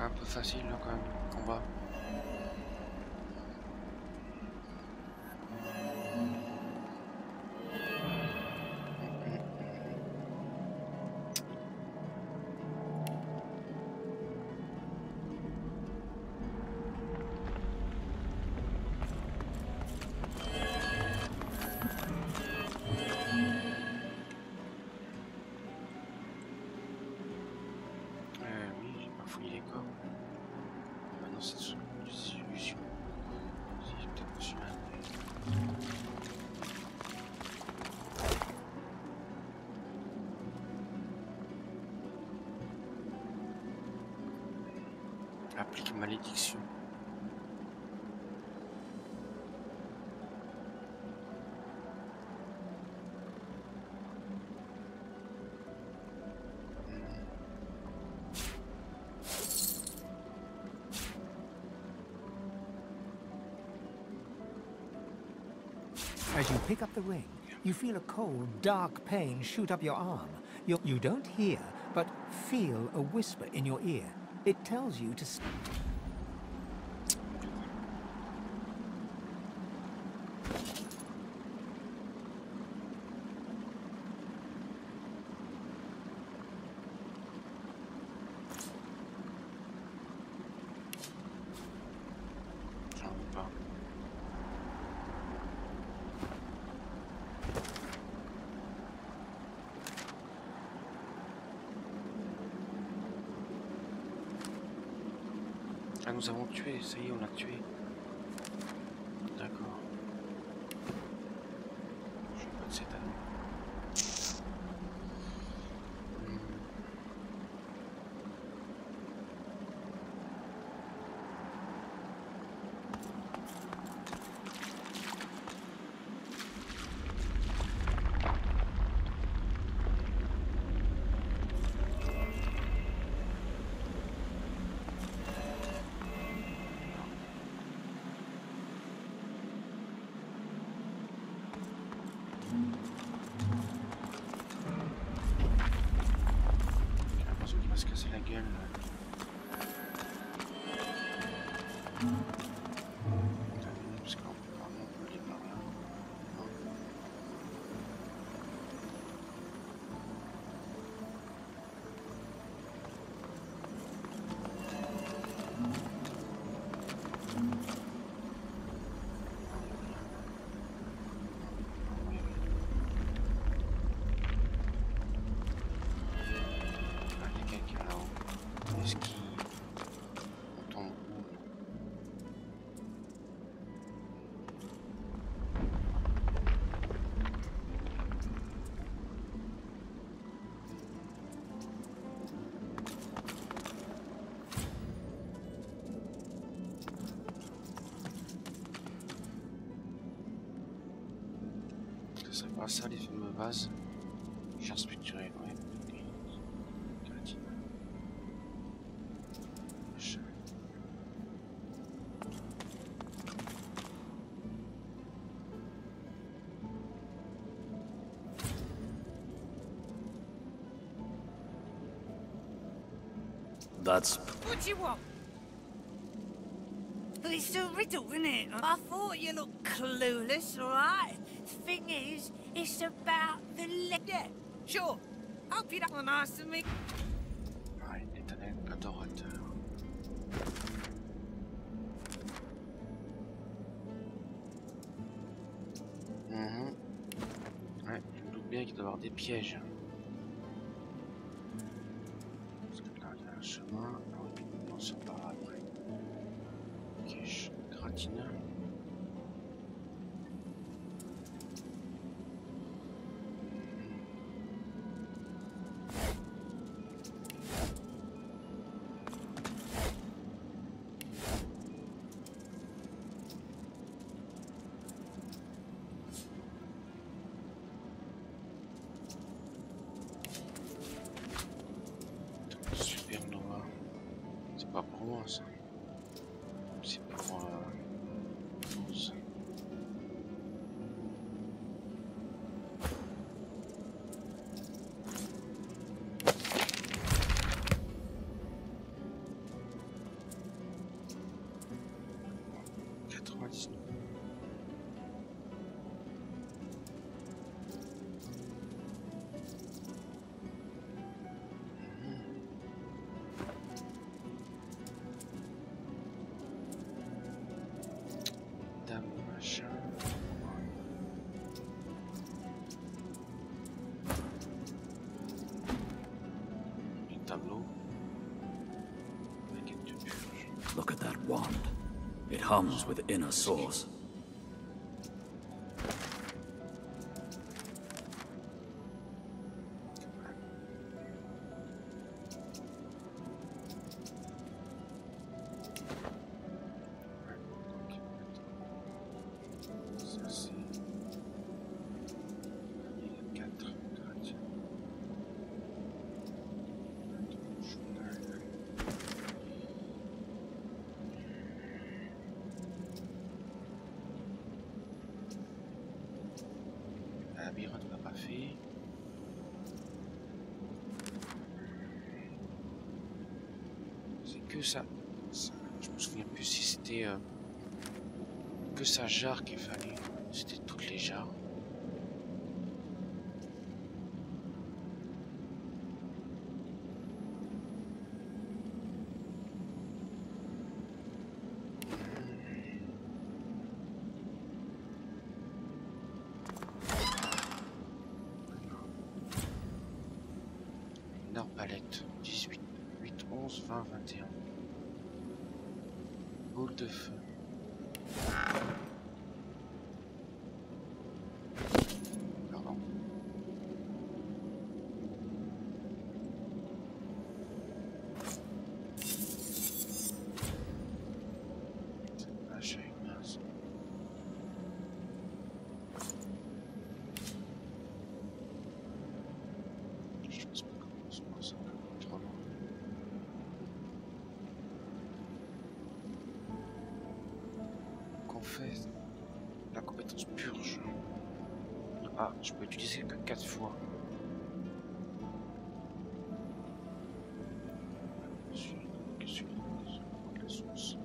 Un peu facile là quand même, le combat. Oui, j'ai pas fouillé les corps. Maintenant c'est une solution. Si j'ai peut-être reçu un. Applique malédiction. As you pick up the ring, you feel a cold, dark pain shoot up your arm. You don't hear, but feel a whisper in your ear. It tells you to... Ah, nous avons tué, ça y est, on l'a tué. D'accord. Je veux pas de cet anneau. Se casser la gueule. Parce qu'on peut aller par là. Ça va, ça, les fameux vases. Char structuré, ouais. Caratine. That's... What do you want? It's a riddle, isn't it? I thought you looked clueless, alright? Thing is, it's about the letter. Sure. Hope you don't want to ask me. Ouais, l'éternel adorateur. Ouais, je me doute bien qu'il doit y avoir des pièges. Parce que là, il y a un chemin. Ah oui, on s'en parlera après. Ok, gratineur. Pas pour moi ça. C'est pour Rose. Look at that wand. It hums with inner source. Que ça, je me souviens plus si c'était que sa jarre qu'il fallait, c'était toutes les jarres. Une arbalète, 18, 8, 11, 20, 21. Boule de feu. Pardon. Ah, j'ai une mince. Je pense pas comment ça passe trop loin. Qu'on fait la compétence purge. Ah, je peux utiliser que 4 fois. La source.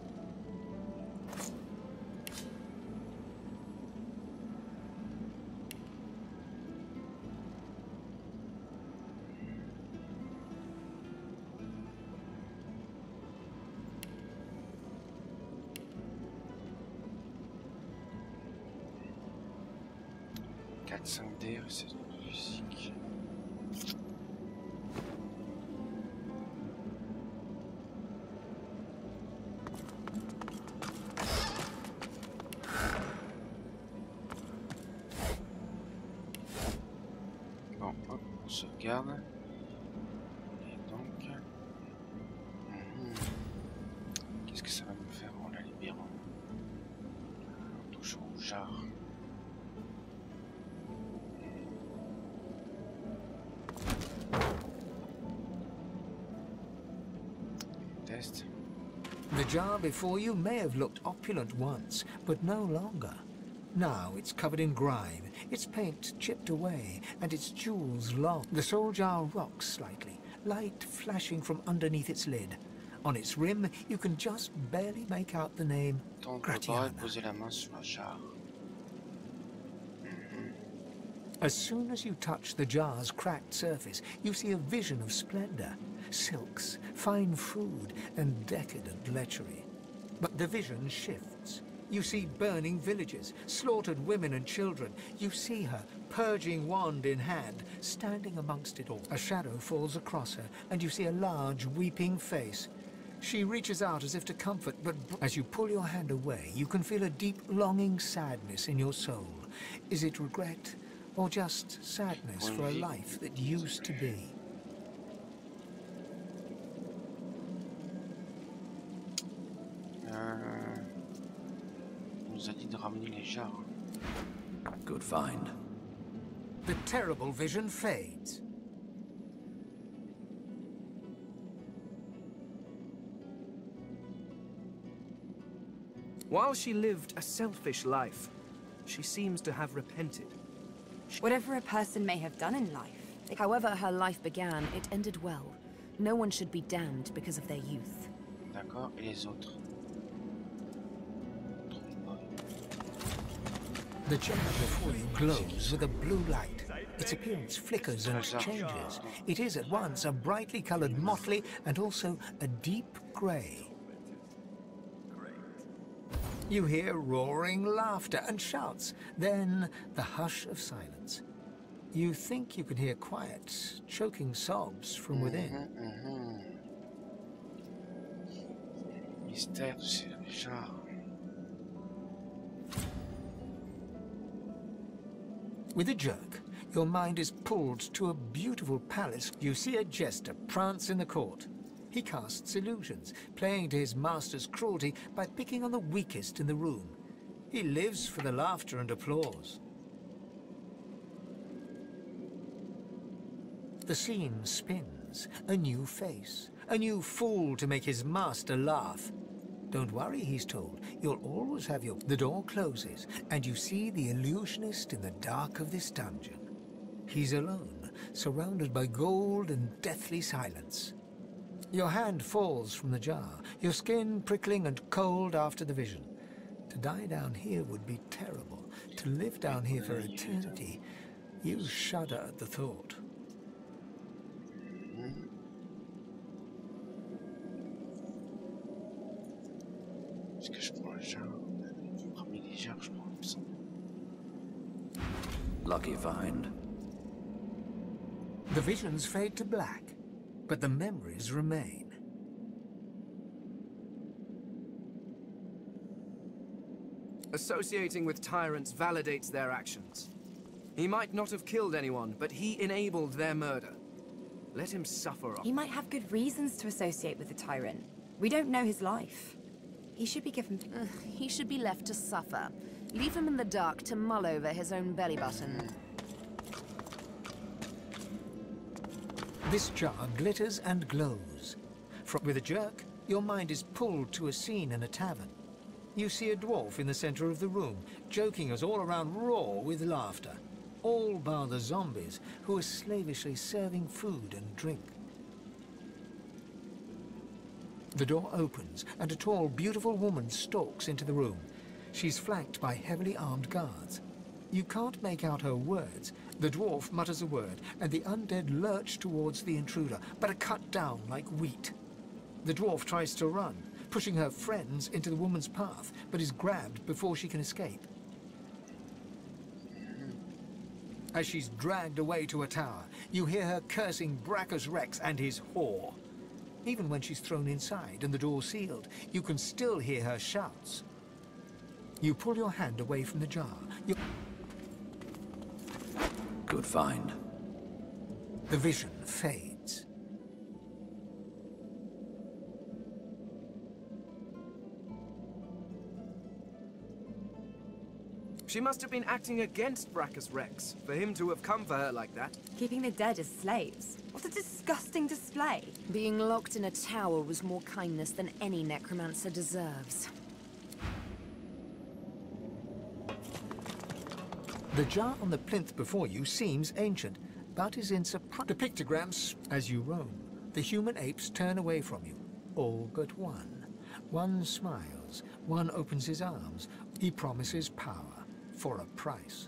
Quatre, 5D, c'est physique. Bon, hop, on sauvegarde. Et donc... Qu'est-ce que ça va me faire en la libérant? On touche au jar. Test. The jar before you may have looked opulent once, but no longer. Now it's covered in grime, its paint chipped away, and its jewels long. The soul jar rocks slightly, light flashing from underneath its lid. On its rim, you can just barely make out the name Gratiana. Poser la main sur la jarre. As soon as you touch the jar's cracked surface, you see a vision of splendor. Silks, fine food, and decadent lechery. But the vision shifts. You see burning villages, slaughtered women and children. You see her, purging wand in hand, standing amongst it all. A shadow falls across her, and you see a large, weeping face. She reaches out as if to comfort, but as you pull your hand away, you can feel a deep, longing sadness in your soul. Is it regret, or just sadness for a life that used to be? Nous a dit de ramener les jarres. Good find. The terrible vision fades. While she lived a selfish life, she seems to have repented. Whatever a person may have done in life, however her life began, it ended well. No one should be damned because of their youth. D'accord, et les autres? The jar before you glows with a blue light. Its appearance flickers and changes. It is at once a brightly colored motley and also a deep gray. You hear roaring laughter and shouts, then the hush of silence. You think you can hear quiet, choking sobs from within. Mystère de ces jarres. With a jerk, your mind is pulled to a beautiful palace. You see a jester prance in the court. He casts illusions, playing to his master's cruelty by picking on the weakest in the room. He lives for the laughter and applause. The scene spins. A new face, a new fool to make his master laugh. Don't worry, he's told. You'll always have your... The door closes, and you see the illusionist in the dark of this dungeon. He's alone, surrounded by gold and deathly silence. Your hand falls from the jar, your skin prickling and cold after the vision. To die down here would be terrible. To live down here for eternity, you shudder at the thought. Est-ce que je prends un jar? Parmi les jars, je prends un sang. Lucky find. The visions fade to black, but the memories remain. Associating with tyrants validates their actions. He might not have killed anyone, but he enabled their murder. Let him suffer. He might have good reasons to associate with the tyrant. We don't know his life. He should be given... He should be left to suffer. Leave him in the dark to mull over his own belly button. This jar glitters and glows. With a jerk, your mind is pulled to a scene in a tavern. You see a dwarf in the center of the room, joking us all around roar with laughter. All bar the zombies, who are slavishly serving food and drink. The door opens, and a tall, beautiful woman stalks into the room. She's flanked by heavily armed guards. You can't make out her words. The dwarf mutters a word, and the undead lurch towards the intruder, but are cut down like wheat. The dwarf tries to run, pushing her friends into the woman's path, but is grabbed before she can escape. As she's dragged away to a tower, you hear her cursing Brachus Rex and his whore. Even when she's thrown inside and the door sealed, you can still hear her shouts. You pull your hand away from the jar. Good find. The vision fades. She must have been acting against Brachus Rex, for him to have come for her like that. Keeping the dead as slaves. What a disgusting display. Being locked in a tower was more kindness than any necromancer deserves. The jar on the plinth before you seems ancient, but is in surprise. The pictograms as you roam. The human apes turn away from you, all but one. One smiles, one opens his arms. He promises power. For a price.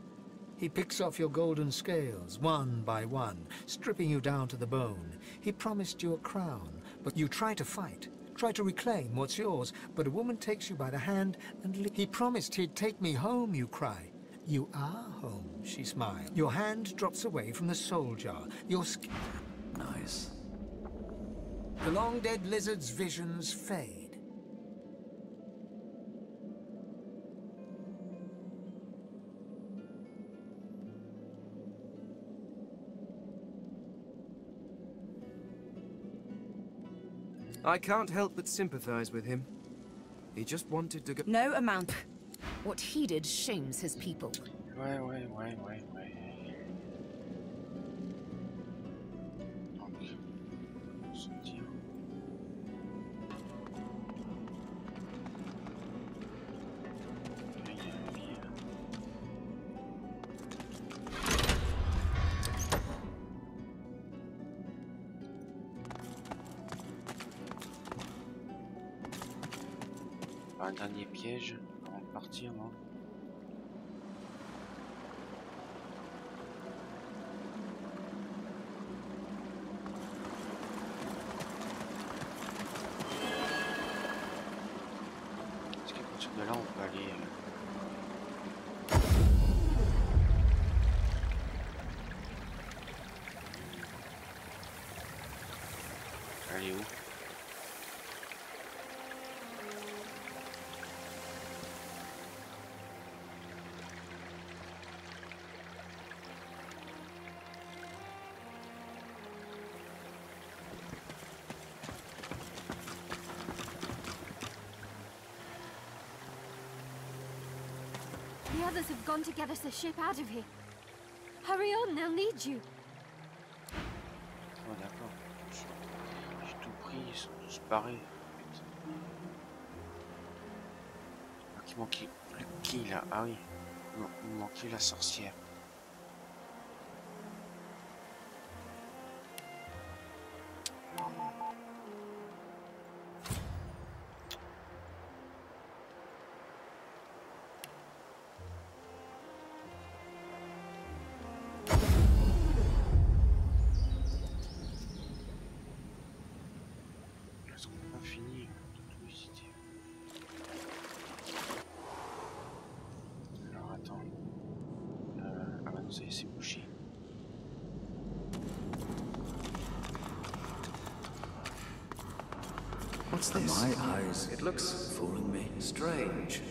He picks off your golden scales, one by one, stripping you down to the bone. He promised you a crown, but you try to fight, try to reclaim what's yours, but a woman takes you by the hand and he promised he'd take me home, you cry. You are home, she smiles. Your hand drops away from the soul jar. Your skin... Nice. The long-dead lizard's visions fade. I can't help but sympathize with him. He just wanted to go... No amount. What he did shames his people. Ouais. Un dernier piège avant de partir, non? Est-ce qu'à partir de là on peut aller... Aller où? The others have gone to get us a ship out of here. Hurry on, they'll need you. Oh d'accord. J'ai tout pris, ils sont tous barrés. Il manquait plus que qui là? Ah oui. Non, il manquait la sorcière. Fini de tout visiter. Alors attends. Ah bah non, ça y est, c'est bouché. What's this? My eyes. It looks fooling me. Strange.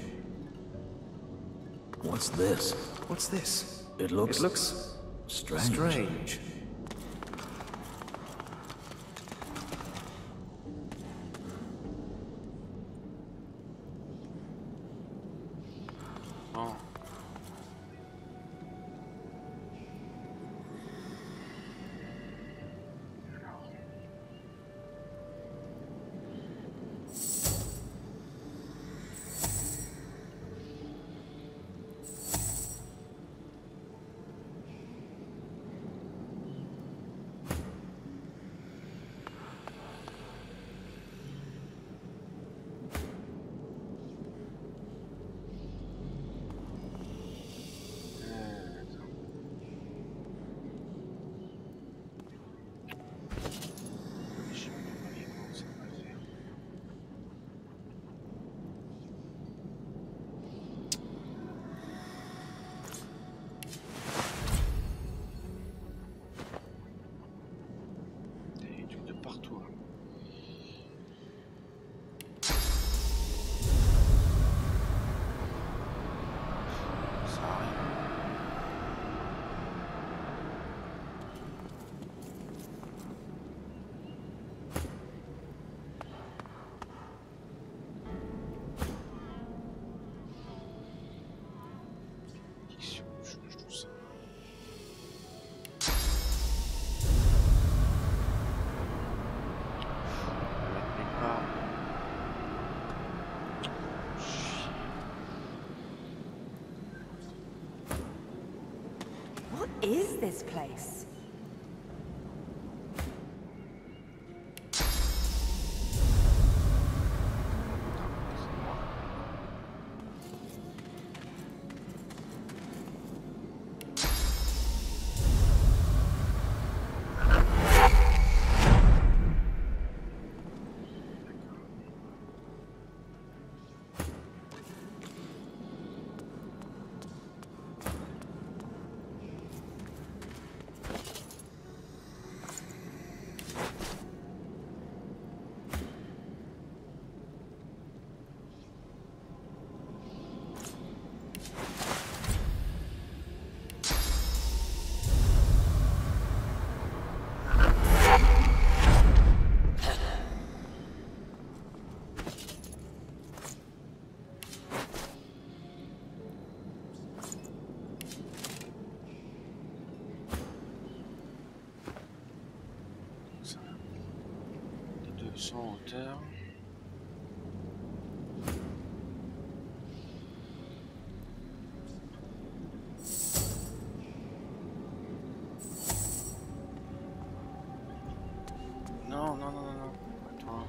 What's this? What's this? It looks strange. strange. Oh. What is this place? Sans hauteur. Non, non, non, non, non. Attends.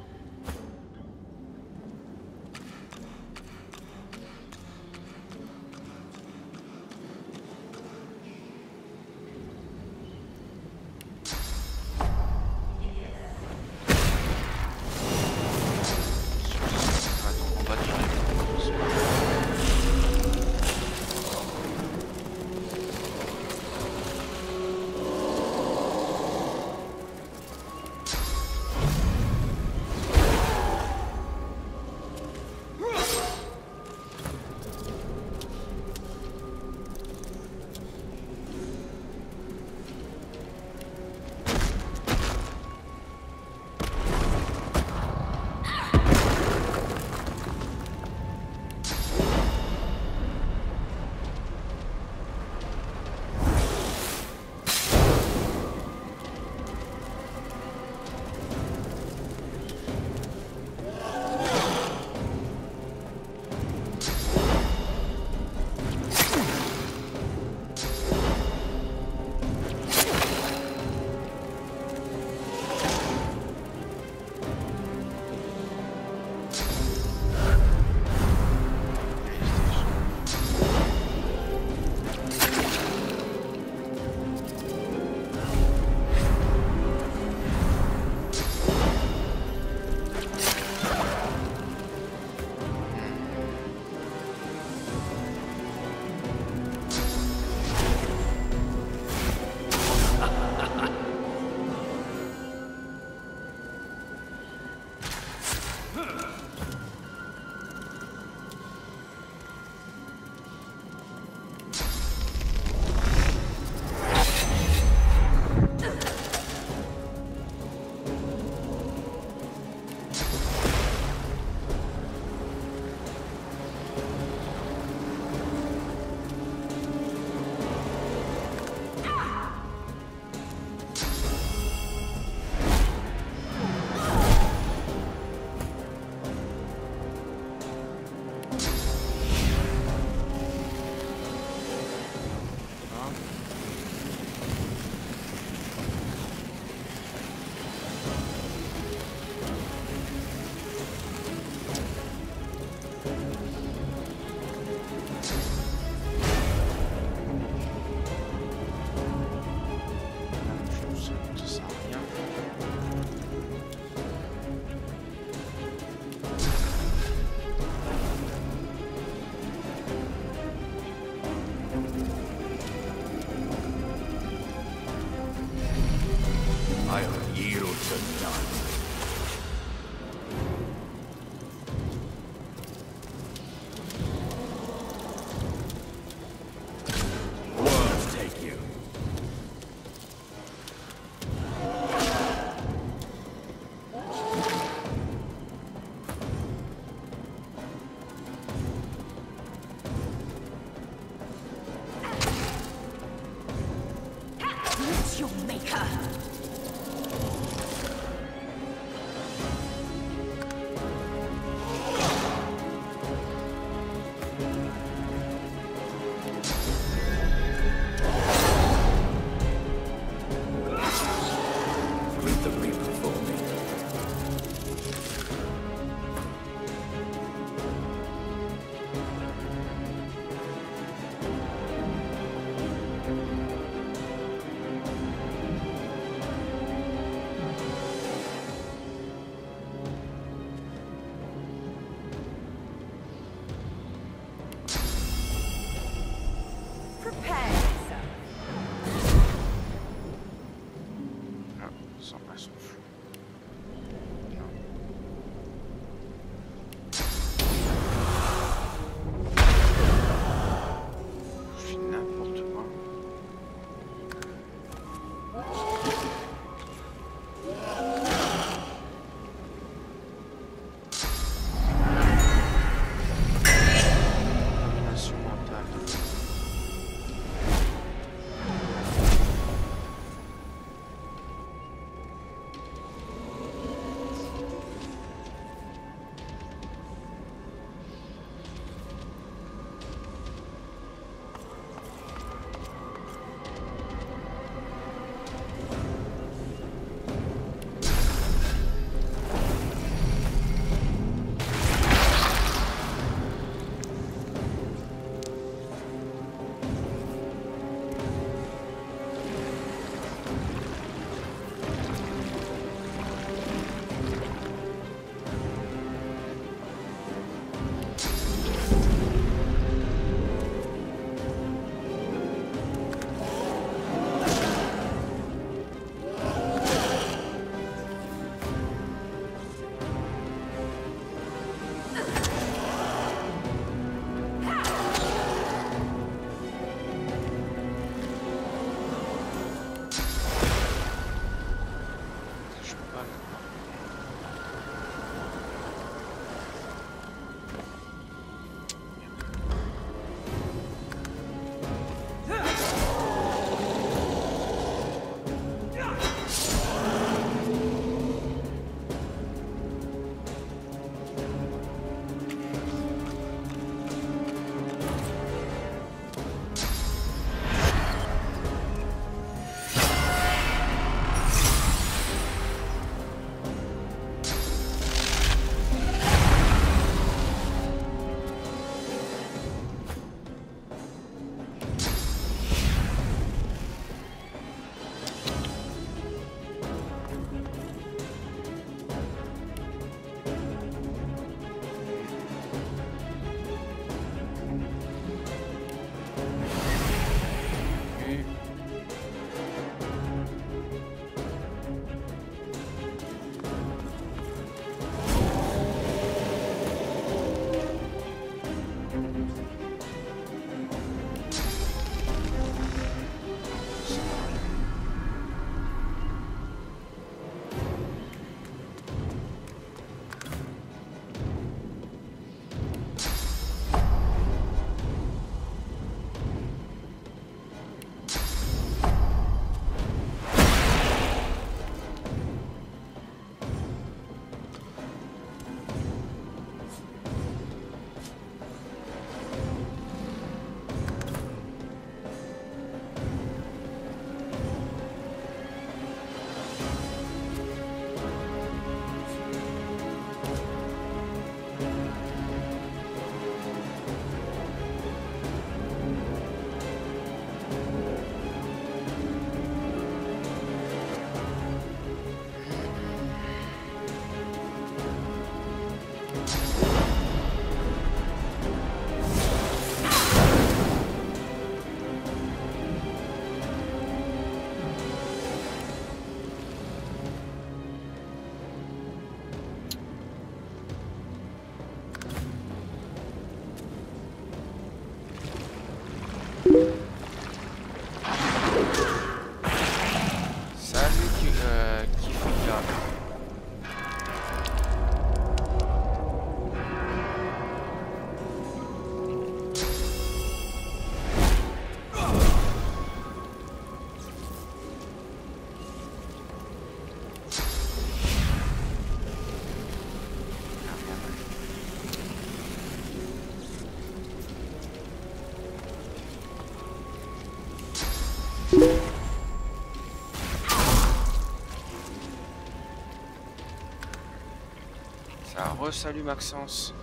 Salut Maxence.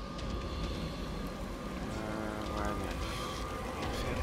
Ouais, mais rien faire.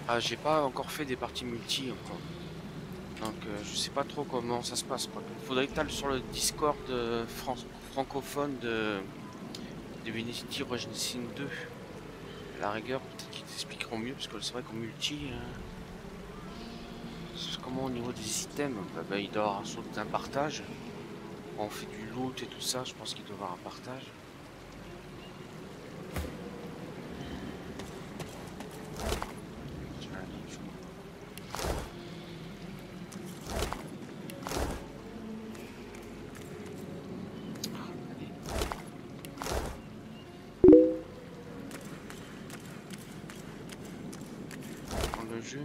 Ah, j'ai pas encore fait des parties multi encore. Donc je sais pas trop comment ça se passe quoi. Faudrait que tu ailles sur le Discord francophone de Divinity Original Sin 2. À la rigueur, peut-être qu'ils t'expliqueront mieux parce que c'est vrai qu'en multi, c'est comment au niveau des items, il doit y avoir un partage. Quand on fait du loot et tout ça, je pense qu'il doit y avoir un partage.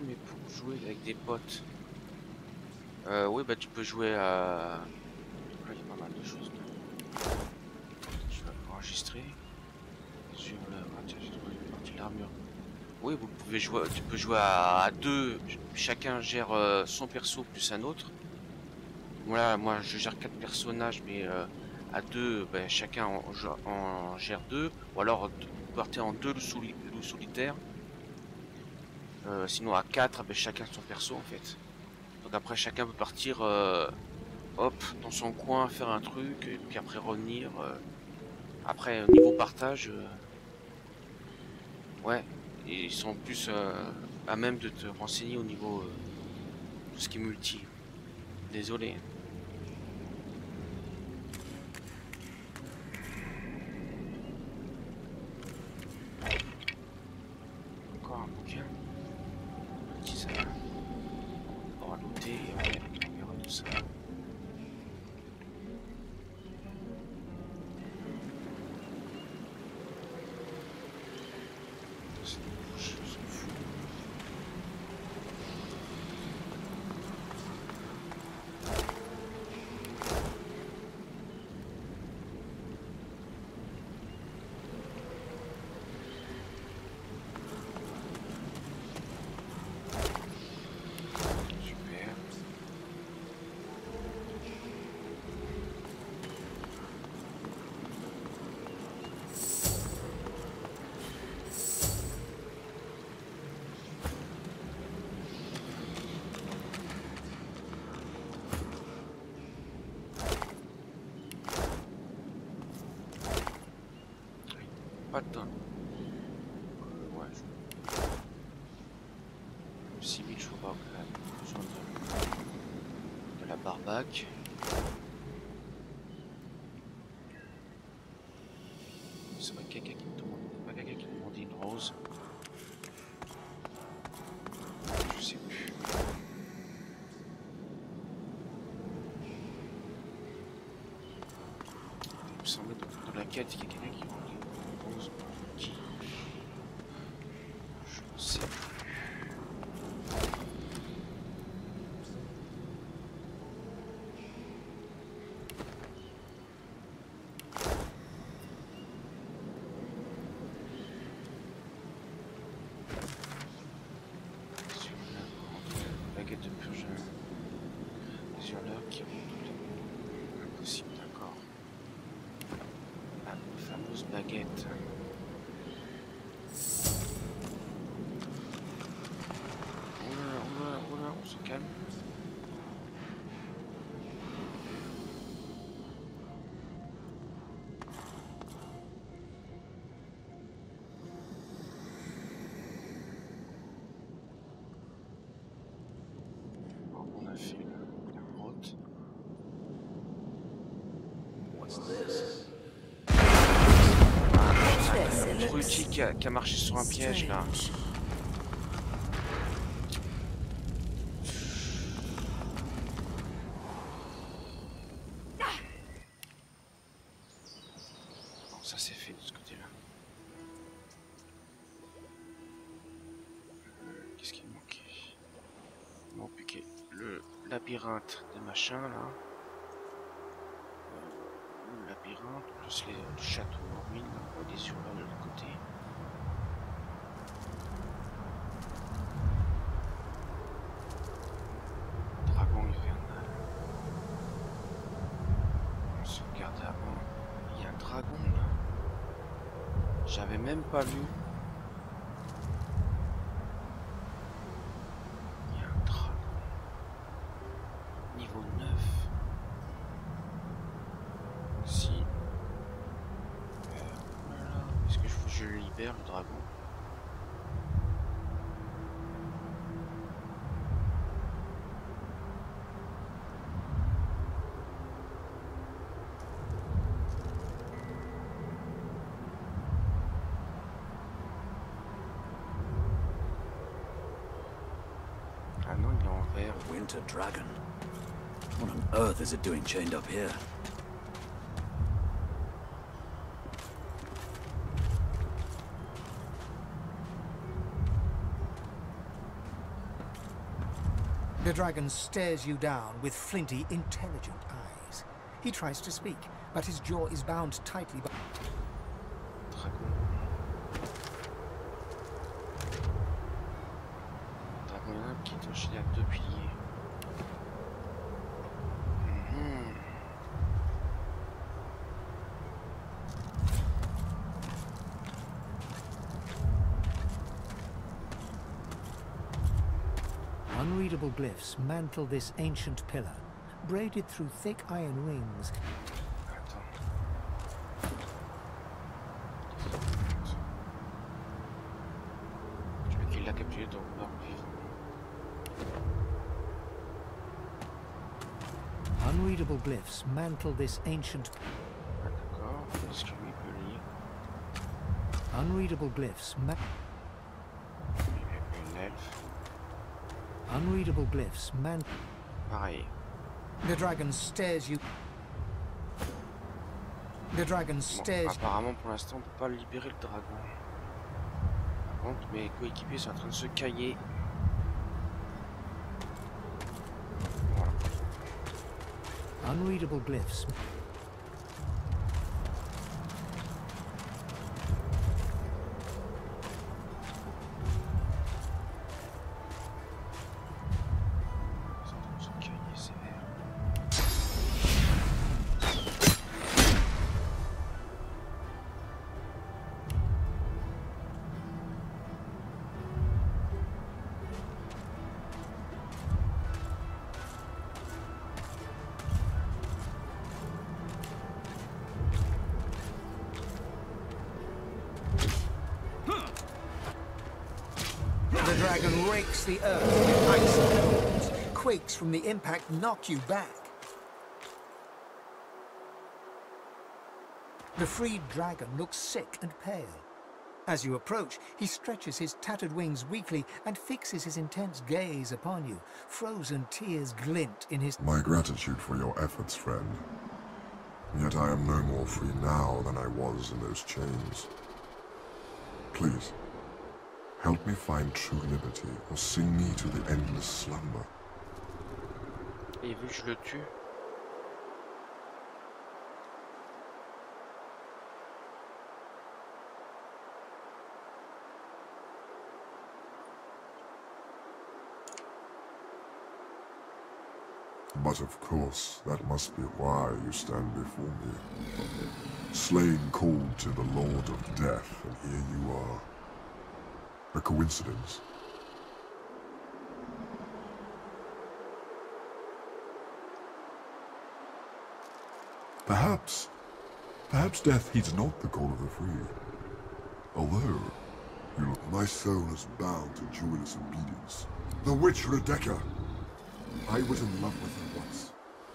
Mais pour jouer avec des potes, oui, bah tu peux jouer à. Il y a pas mal de choses. Je vais enregistrer sur l'armure. Oui, vous pouvez jouer. Tu peux jouer à deux. Chacun gère son perso plus un autre. Voilà, moi je gère 4 personnages, mais à deux, chacun en gère 2, ou alors vous partez en 2 loups solitaires. Sinon à 4, chacun son perso en fait. Donc après chacun peut partir hop dans son coin faire un truc et puis après revenir. Après niveau partage, ouais, ils sont plus à même de te renseigner au niveau tout ce qui est multi. Désolé. Encore un bouquin. On va looter et on verra tout ça. C'est une bouche, on s'en fout. Pas de temps. Ouais. 6000 je crois que besoin de la barbaque. C'est pas quelqu'un qui me demande. Pas quelqu'un qui me demandait une rose. Je sais plus. Il me semblait dans la quête il y a quelqu'un qui demandait une rose. Qui? Je sais plus. baguette de purge. Les hurleurs qui remontent. Impossible, d'accord. La fameuse baguette. On se calme. On a fait la grotte. Notre outil qui a marché sur un piège là. Bon, ça c'est fait de ce côté-là. Qu'est-ce qui manquait? Il manquait le labyrinthe des machins là. Le labyrinthe, plus le château en ruine, on voit des hurleurs de l'autre côté. Dragon infernal. On se regarde avant. Il y a un dragon là. J'avais même pas vu. Il y a un dragon. Niveau 9. Si. Voilà. Est-ce que je le libère le dragon? Ah non, il est en vert. Winter dragon. What on earth is it doing chained up here? The dragon stares you down with flinty, intelligent eyes. He tries to speak, but his jaw is bound tightly by... Dragon qui est enchaîné à 2 piliers. Unreadable glyphs mantle this ancient pillar, braided through thick iron rings. Je veux qu'il l'a capturé dans le mort vivant. Unreadable glyphs mantle this ancient... Ah, d'accord, est-ce que lui peut lire? Unreadable glyphs Une elfe. Unreadable glyphs man... Pareil. The dragon stares you... The dragon stares... Bon, apparemment pour l'instant on peut pas libérer le dragon. Par contre mes coéquipiers sont en train de se cailler. Voilà. Unreadable glyphs. The dragon rakes the earth with icy claws. Quakes from the impact knock you back. The freed dragon looks sick and pale. As you approach, he stretches his tattered wings weakly and fixes his intense gaze upon you. Frozen tears glint in his... My gratitude for your efforts, friend. Yet I am no more free now than I was in those chains. Please, help me find true liberty, or sing me to the endless slumber. Et vu que je le tue... But of course, that must be why you stand before me. Slain called to the Lord of Death, and here you are. A coincidence? Perhaps death heeds not the call of the free. Although, my soul is bound to Julius' obedience. The witch Rebecca! I was in love with her once.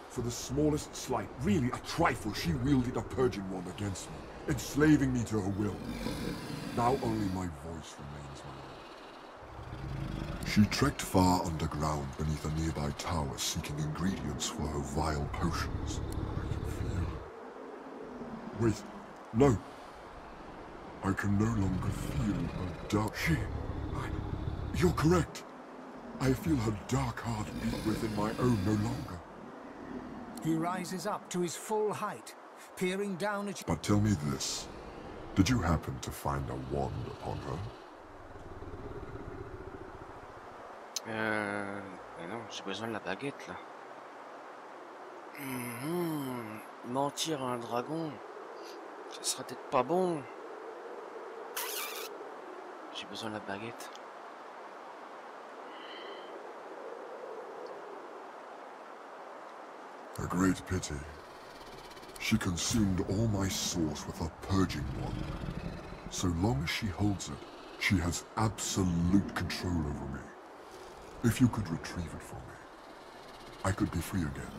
For the smallest slight, really a trifle, she wielded a purging wand against me, enslaving me to her will. Now only my voice remains my own. She trekked far underground beneath a nearby tower, seeking ingredients for her vile potions. I can feel... Wait, no. I can no longer feel her dark... You're correct. I feel her dark heart beat within my own no longer. He rises up to his full height, peering down at you. But tell me this. Did you happen to find a wand upon her? Non, j'ai besoin de la baguette, là. Mentir à un dragon, ça sera peut-être pas bon. J'ai besoin de la baguette. A great pity. She consumed all my source with her purging wand. So long as she holds it, she has absolute control over me. If you could retrieve it for me, I could be free again.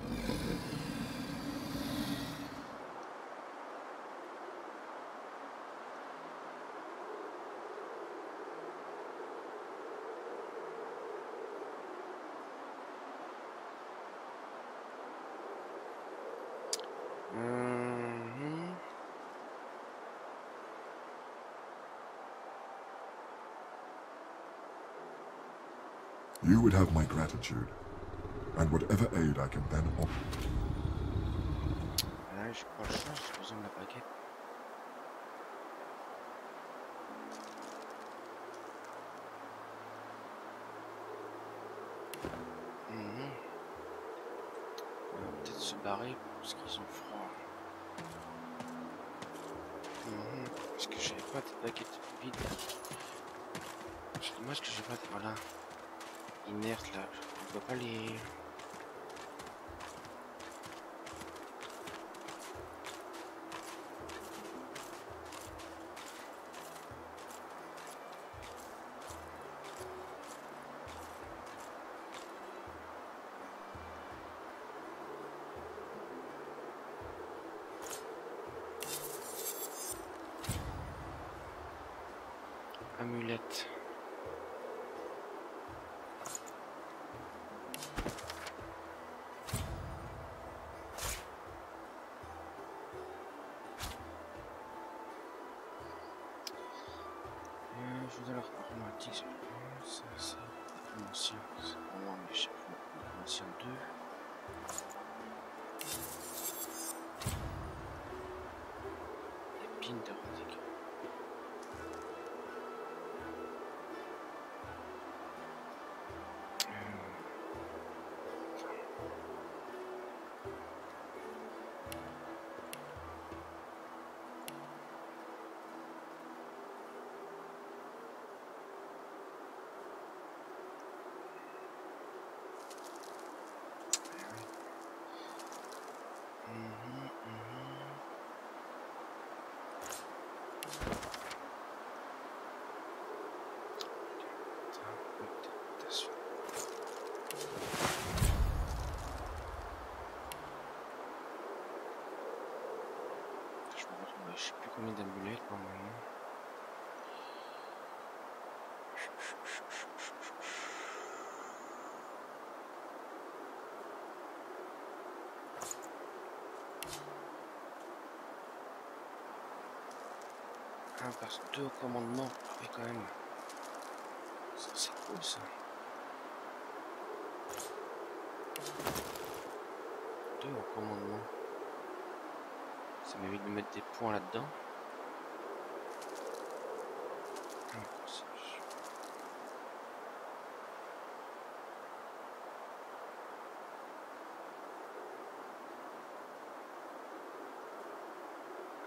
You would have my gratitude, and whatever aid I can then offer. Là, j'ai pas le choix, j'ai besoin de la baguette. On va peut-être se barrer parce qu'ils ont froid. Parce que j'avais pas de baguette vide. C'est dommage que j'ai pas de... Voilà. Inerte là, on peut pas les... Amulette. Je vous donne leur aromatique, ça c'est ancien, c'est vraiment mes chefs, ancien 2. Épine de radicale. Je sais plus combien d'amulettes normalement. Parce que 2 au commandement, mais quand même. Ça c'est cool ça. 2 au commandement. Ça m'évite de mettre des points là-dedans.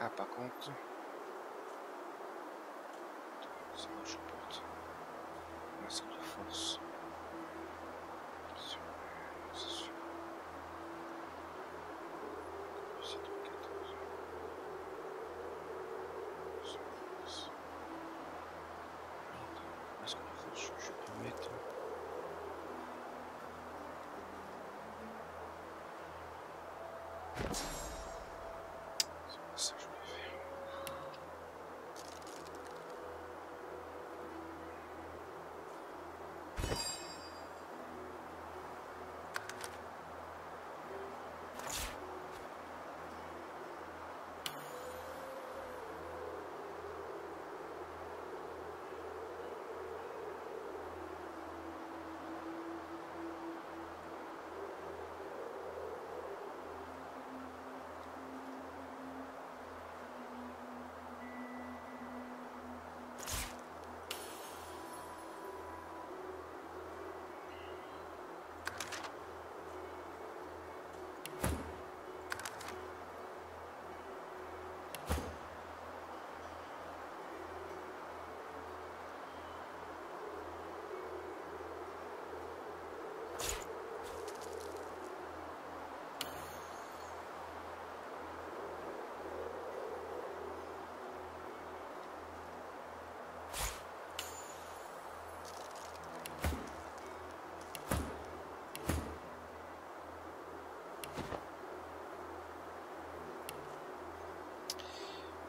Ah, par contre... C'est moi je porte. Masque de force. C'est sûr. C'est 14. Masque de force, je peux mettre... C'est pas ça que je voulais faire.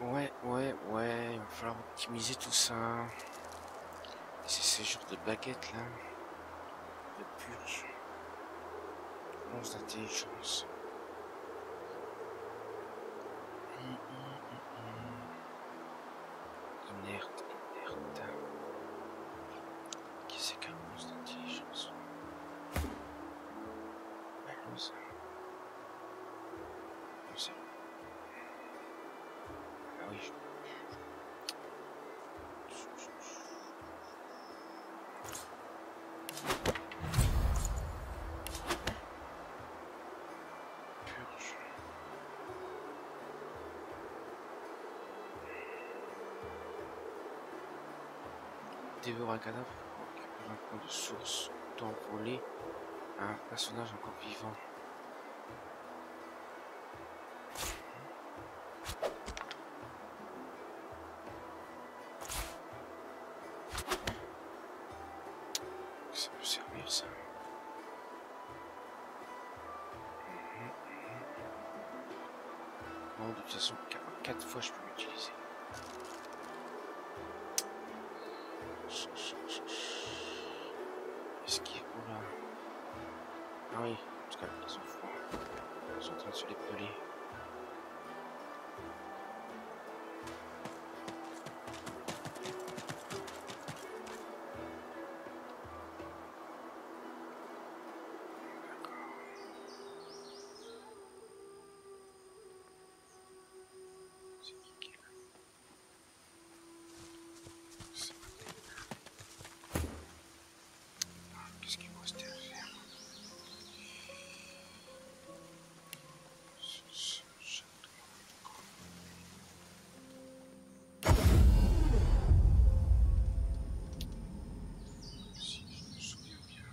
Ouais, il va falloir optimiser tout ça. C'est ces genres de baguettes là. De purge. 11 d'intelligence. Inerte. Qui c'est qu'un 11 d'intelligence? Ça. Ah oui, purge. Dévorer un cadavre pour récupérer un point de source d'envoler à un personnage encore vivant. Ça peut servir ça. Bon, de toute façon, 4 fois je peux l'utiliser. Est-ce qu'il est pour là? Ah oui, parce qu'ils sont froids. Ils sont en train de se les peler. Qu'est-ce qu'il me restait à faire? Si je me souviens bien.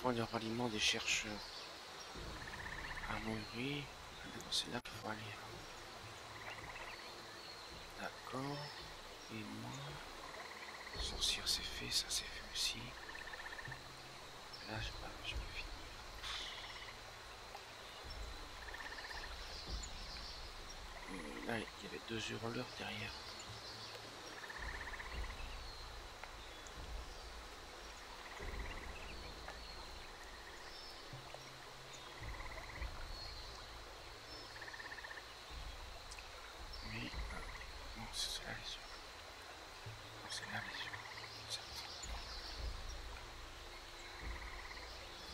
Point de ralliement des chercheurs. Armoirie. C'est là qu'il faut aller. D'accord. Et moi. Sorcière c'est fait, ça c'est fait aussi. Là je peux finir. Là il y avait 2 hurleurs derrière. C'est là les yeux. Non, c'est là les yeux.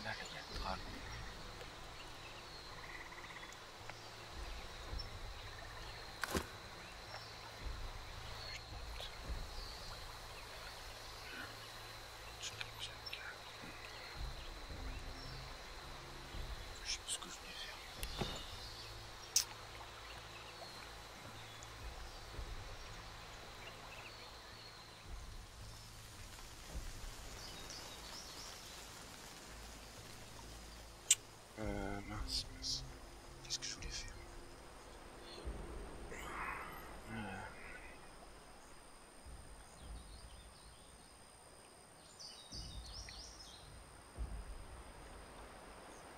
Là, il y a le dragon. sais pas ce que je voulais faire. Mince. Qu'est-ce que je voulais faire?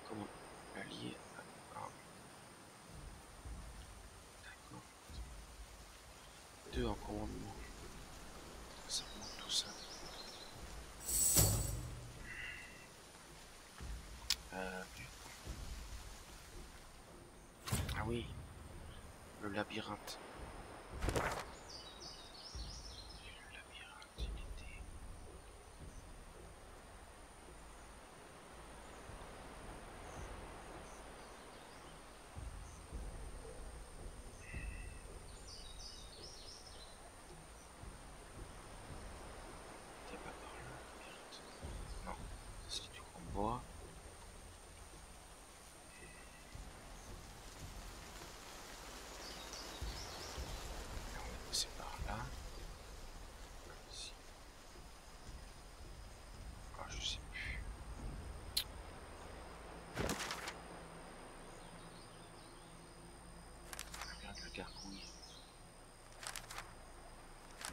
Comment allier? D'accord. 2 en commandement. Ça remonte tout ça. Ah oui, le labyrinthe. Bois. On va passer par là. Ici. Ah, je sais plus. Regarde la gargouille.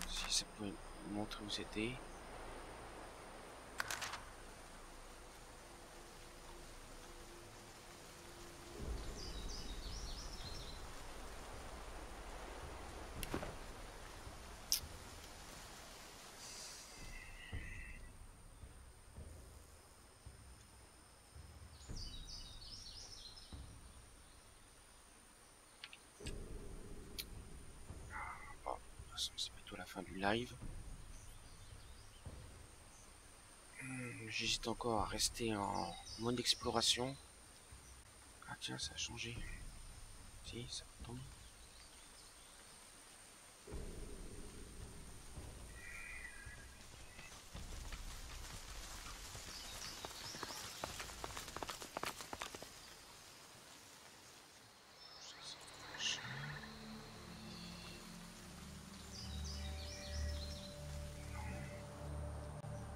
Si ça pouvait nous montrer où c'était. C'est bientôt la fin du live. J'hésite encore à rester en mode exploration. Ah tiens, ça a changé. Si, ça tombe.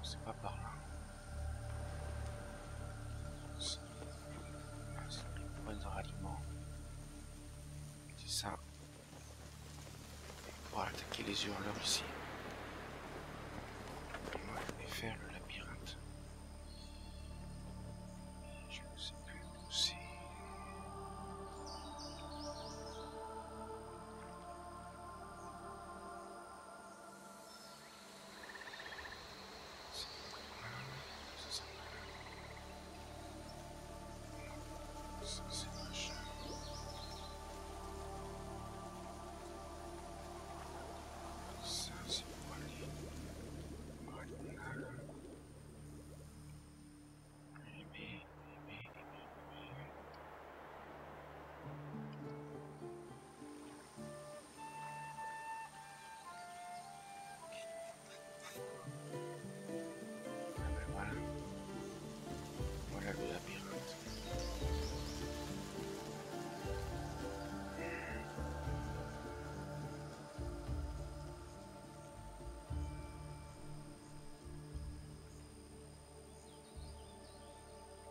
C'est pas par là. C'est le point de ralliement. C'est ça. On pourra attaquer les hurleurs ici. Et faire le labyrinthe. Je ne sais plus où c'est.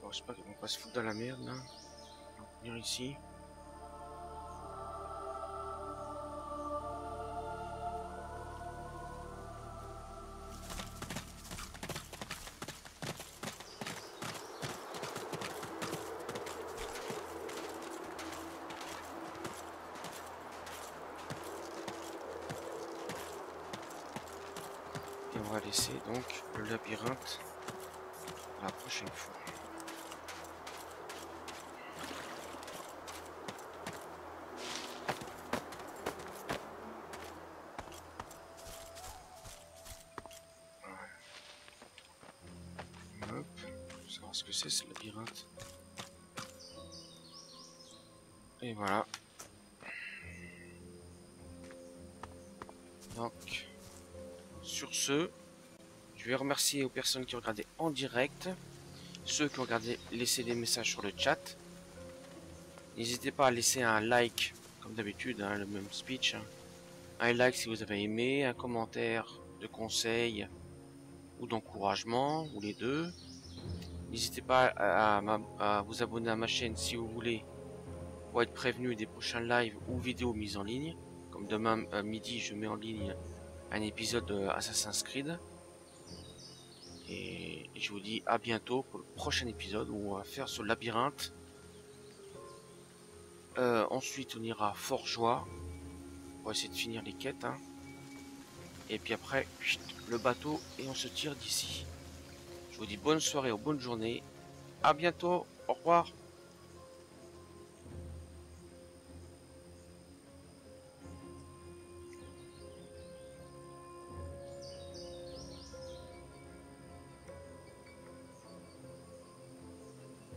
Bon, je sais pas qu'on va pas se foutre dans la merde là. On va venir ici. Et on va laisser donc le labyrinthe la prochaine fois. Hop, faut savoir ce que c'est ce labyrinthe. Et voilà. Donc, sur ce, je vais remercier aux personnes qui ont regardé en direct, ceux qui ont regardé, laissé des messages sur le chat, N'hésitez pas à laisser un like, comme d'habitude, hein, le même speech. Hein. Un like si vous avez aimé, un commentaire de conseil ou d'encouragement, ou les deux. N'hésitez pas à vous abonner à ma chaîne si vous voulez, pour être prévenu des prochains lives ou vidéos mises en ligne. Comme demain midi, je mets en ligne un épisode de Assassin's Creed. Et je vous dis à bientôt pour le prochain épisode où on va faire ce labyrinthe. Ensuite, on ira à Fort-Joie pour essayer de finir les quêtes. Hein. Et puis après, le bateau et on se tire d'ici. Je vous dis bonne soirée ou bonne journée. À bientôt. Au revoir.